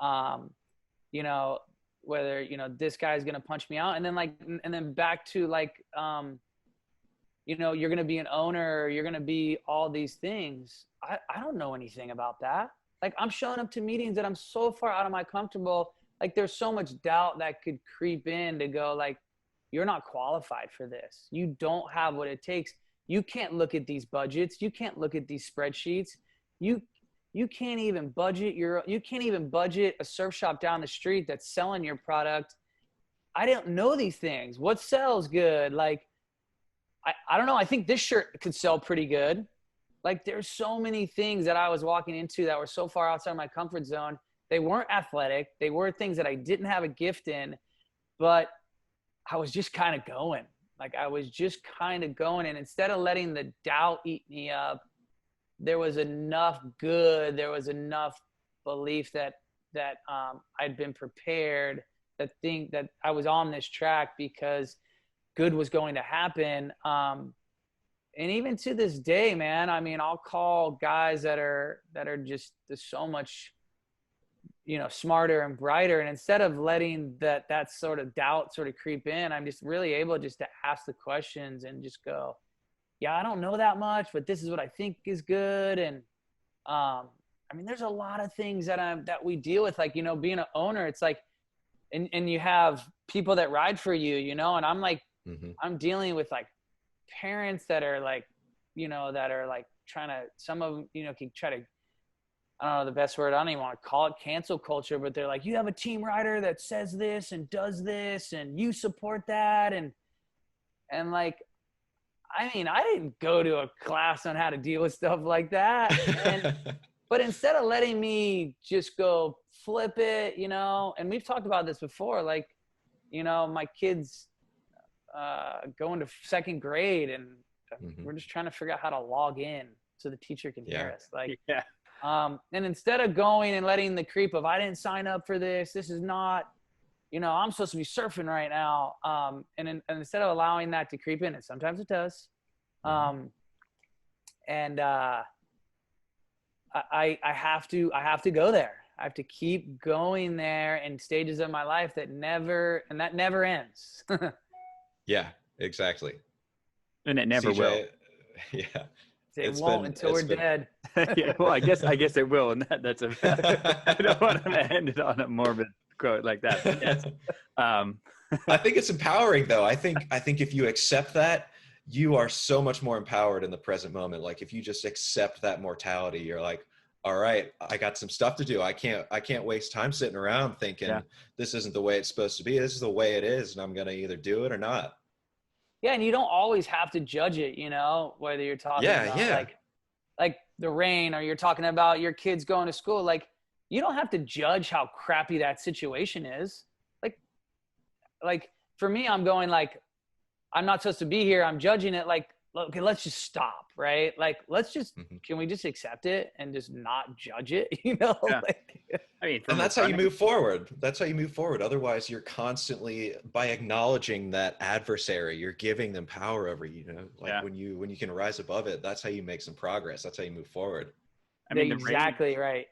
You know, whether, you know, this guy's going to punch me out, and then back to like, you know, you're going to be an owner, you're going to be all these things. I don't know anything about that. Like, I'm showing up to meetings that I'm so far out of my comfortable. Like, there's so much doubt that could creep in to go like, you're not qualified for this. You don't have what it takes. You can't look at these budgets. You can't look at these spreadsheets. You can't even budget a surf shop down the street that's selling your product. I don't know these things. What sells good? Like, I don't know. I think this shirt could sell pretty good. Like, there's so many things that I was walking into that were so far outside my comfort zone. They weren't athletic. They were things that I didn't have a gift in, but I was just kind of going. Like, I was just kind of going. And instead of letting the doubt eat me up, there was enough good. There was enough belief that I'd been prepared, that I was on this track because good was going to happen. And even to this day, man, I mean, I'll call guys that are just so much, you know, smarter and brighter. And instead of letting that sort of doubt sort of creep in, I'm just really able just to ask the questions and just go, yeah, I don't know that much, but this is what I think is good. And I mean, there's a lot of things that we deal with, like, you know, being an owner. It's like, and you have people that ride for you, you know, and I'm like, I'm dealing with like parents that are like, you know, that are like trying to, some of them, you know, can try to, I don't know the best word, I don't even want to call it cancel culture, but they're like, you have a team rider that says this and does this and you support that. And like, I mean, I didn't go to a class on how to deal with stuff like that. But instead of letting me just go flip it, you know, and we've talked about this before, like, you know, my kids going to second grade, and we're just trying to figure out how to log in so the teacher can hear us. Like, and instead of going and letting the creep of, I didn't sign up for this, this is not, you know, I'm supposed to be surfing right now. And instead of allowing that to creep in, and sometimes it does. I have to go there. I have to keep going there in stages of my life that never ends. Yeah, exactly. And it never CJ, will. Yeah. It won't until we're dead. Yeah, well, I guess it will, and that's a. I don't want to end it on a morbid quote like that. But yes. I think it's empowering, though. I think if you accept that, you are so much more empowered in the present moment. Like, if you just accept that mortality, you're like, all right, I got some stuff to do. I can't waste time sitting around thinking this isn't the way it's supposed to be. This is the way it is, and I'm going to either do it or not. Yeah, and you don't always have to judge it, whether you're talking about like the rain or you're talking about your kids going to school. Like, you don't have to judge how crappy that situation is. Like for me, I'm going like, I'm not supposed to be here. I'm judging it like, okay, let's just stop, right? Like, let's just, can we just accept it and just not judge it, Yeah. I mean, and that's how you move forward. That's how you move forward. Otherwise, you're constantly, by acknowledging that adversary, you're giving them power over you. When you can rise above it, that's how you make some progress. That's how you move forward. I mean, exactly right.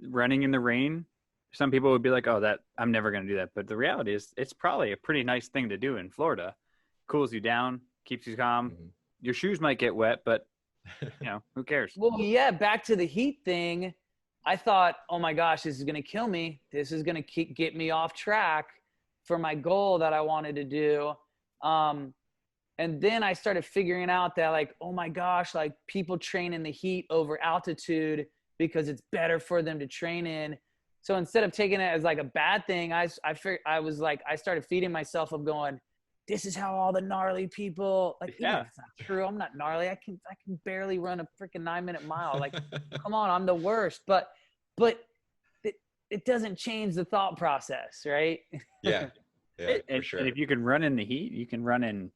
Running in the rain, some people would be like, "Oh, that I'm never going to do that." But the reality is, it's probably a pretty nice thing to do in Florida. Cools you down, keeps you calm. Your shoes might get wet, but who cares? Well, yeah, back to the heat thing. I thought, oh my gosh, this is going to kill me. This is going to get me off track for my goal that I wanted to do. And then I started figuring out that, like, oh my gosh, like, people train in the heat over altitude because it's better for them to train in. So instead of taking it as like a bad thing, I started feeding myself of going, this is how all the gnarly people, like, it's not true. I'm not gnarly. I can barely run a freaking 9-minute mile. Like, come on, I'm the worst. But it doesn't change the thought process, right? Yeah, for sure. And if you can run in the heat, you can run in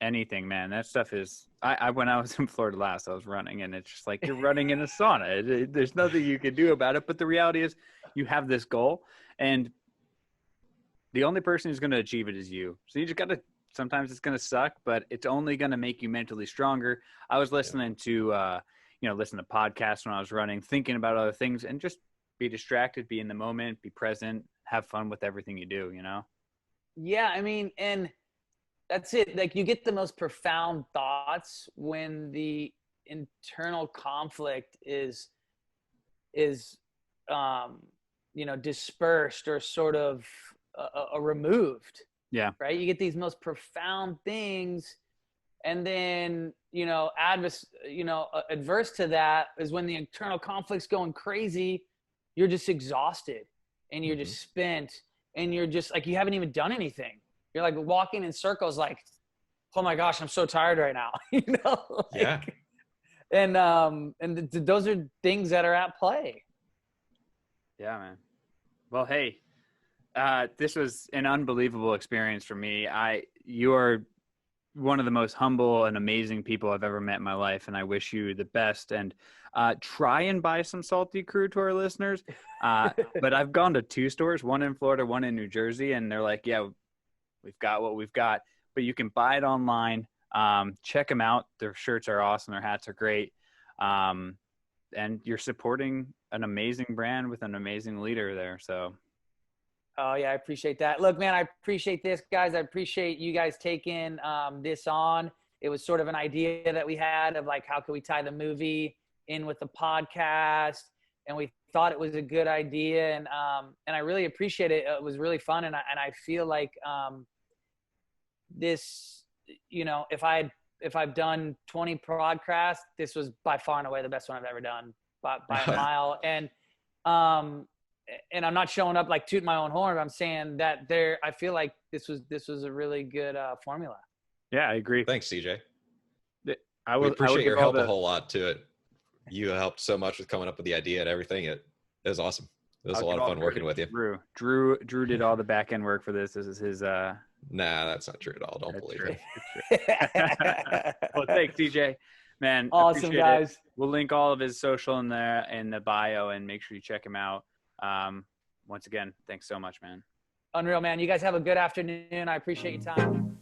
anything, man. That stuff is, when I was in Florida last, I was running, and it's just like, you're running in a sauna. There's nothing you can do about it. But the reality is, you have this goal, and the only person who's going to achieve it is you. So you just got to, sometimes it's going to suck, but it's only going to make you mentally stronger. I was listening to, listen to podcasts when I was running, thinking about other things, and just be distracted, be in the moment, be present, have fun with everything you do, Yeah. I mean, and that's it. Like, you get the most profound thoughts when the internal conflict is dispersed or sort of removed. Yeah. Right. You get these most profound things, and then adverse to that is when the internal conflict's going crazy. You're just exhausted, and you're just spent, and you're just like, you haven't even done anything. You're like walking in circles, like, oh my gosh, I'm so tired right now. Yeah. And those are things that are at play. Yeah, man. Well, hey, this was an unbelievable experience for me. You are one of the most humble and amazing people I've ever met in my life, and I wish you the best. And try and buy some Salty Crew to our listeners. But I've gone to 2 stores, one in Florida, one in New Jersey, and they're like, yeah, we've got what we've got. But you can buy it online. Check them out. Their shirts are awesome. Their hats are great. And you're supporting an amazing brand with an amazing leader there. So. Oh yeah, I appreciate that. Look, man, I appreciate this, guys. I appreciate you guys taking this on. It was sort of an idea that we had of, like, how could we tie the movie in with the podcast, and we thought it was a good idea, and I really appreciate it. It was really fun, and I feel like this, if I've done 20 podcasts, this was by far and away the best one I've ever done by a mile, and I'm not showing up like tooting my own horn. But I'm saying that I feel like this was a really good formula. Yeah, I agree. Thanks, CJ. We appreciate your help a whole lot to it. You helped so much with coming up with the idea and everything. It was awesome. It was a lot of fun working with you. Drew did all the back end work for this. This is his. Nah, that's not true at all. Don't believe it. Well, thanks, CJ. Man, awesome, guys. It. We'll link all of his social in the bio, and make sure you check him out. Once again, thanks so much, man. Unreal, man. You guys have a good afternoon. I appreciate your time.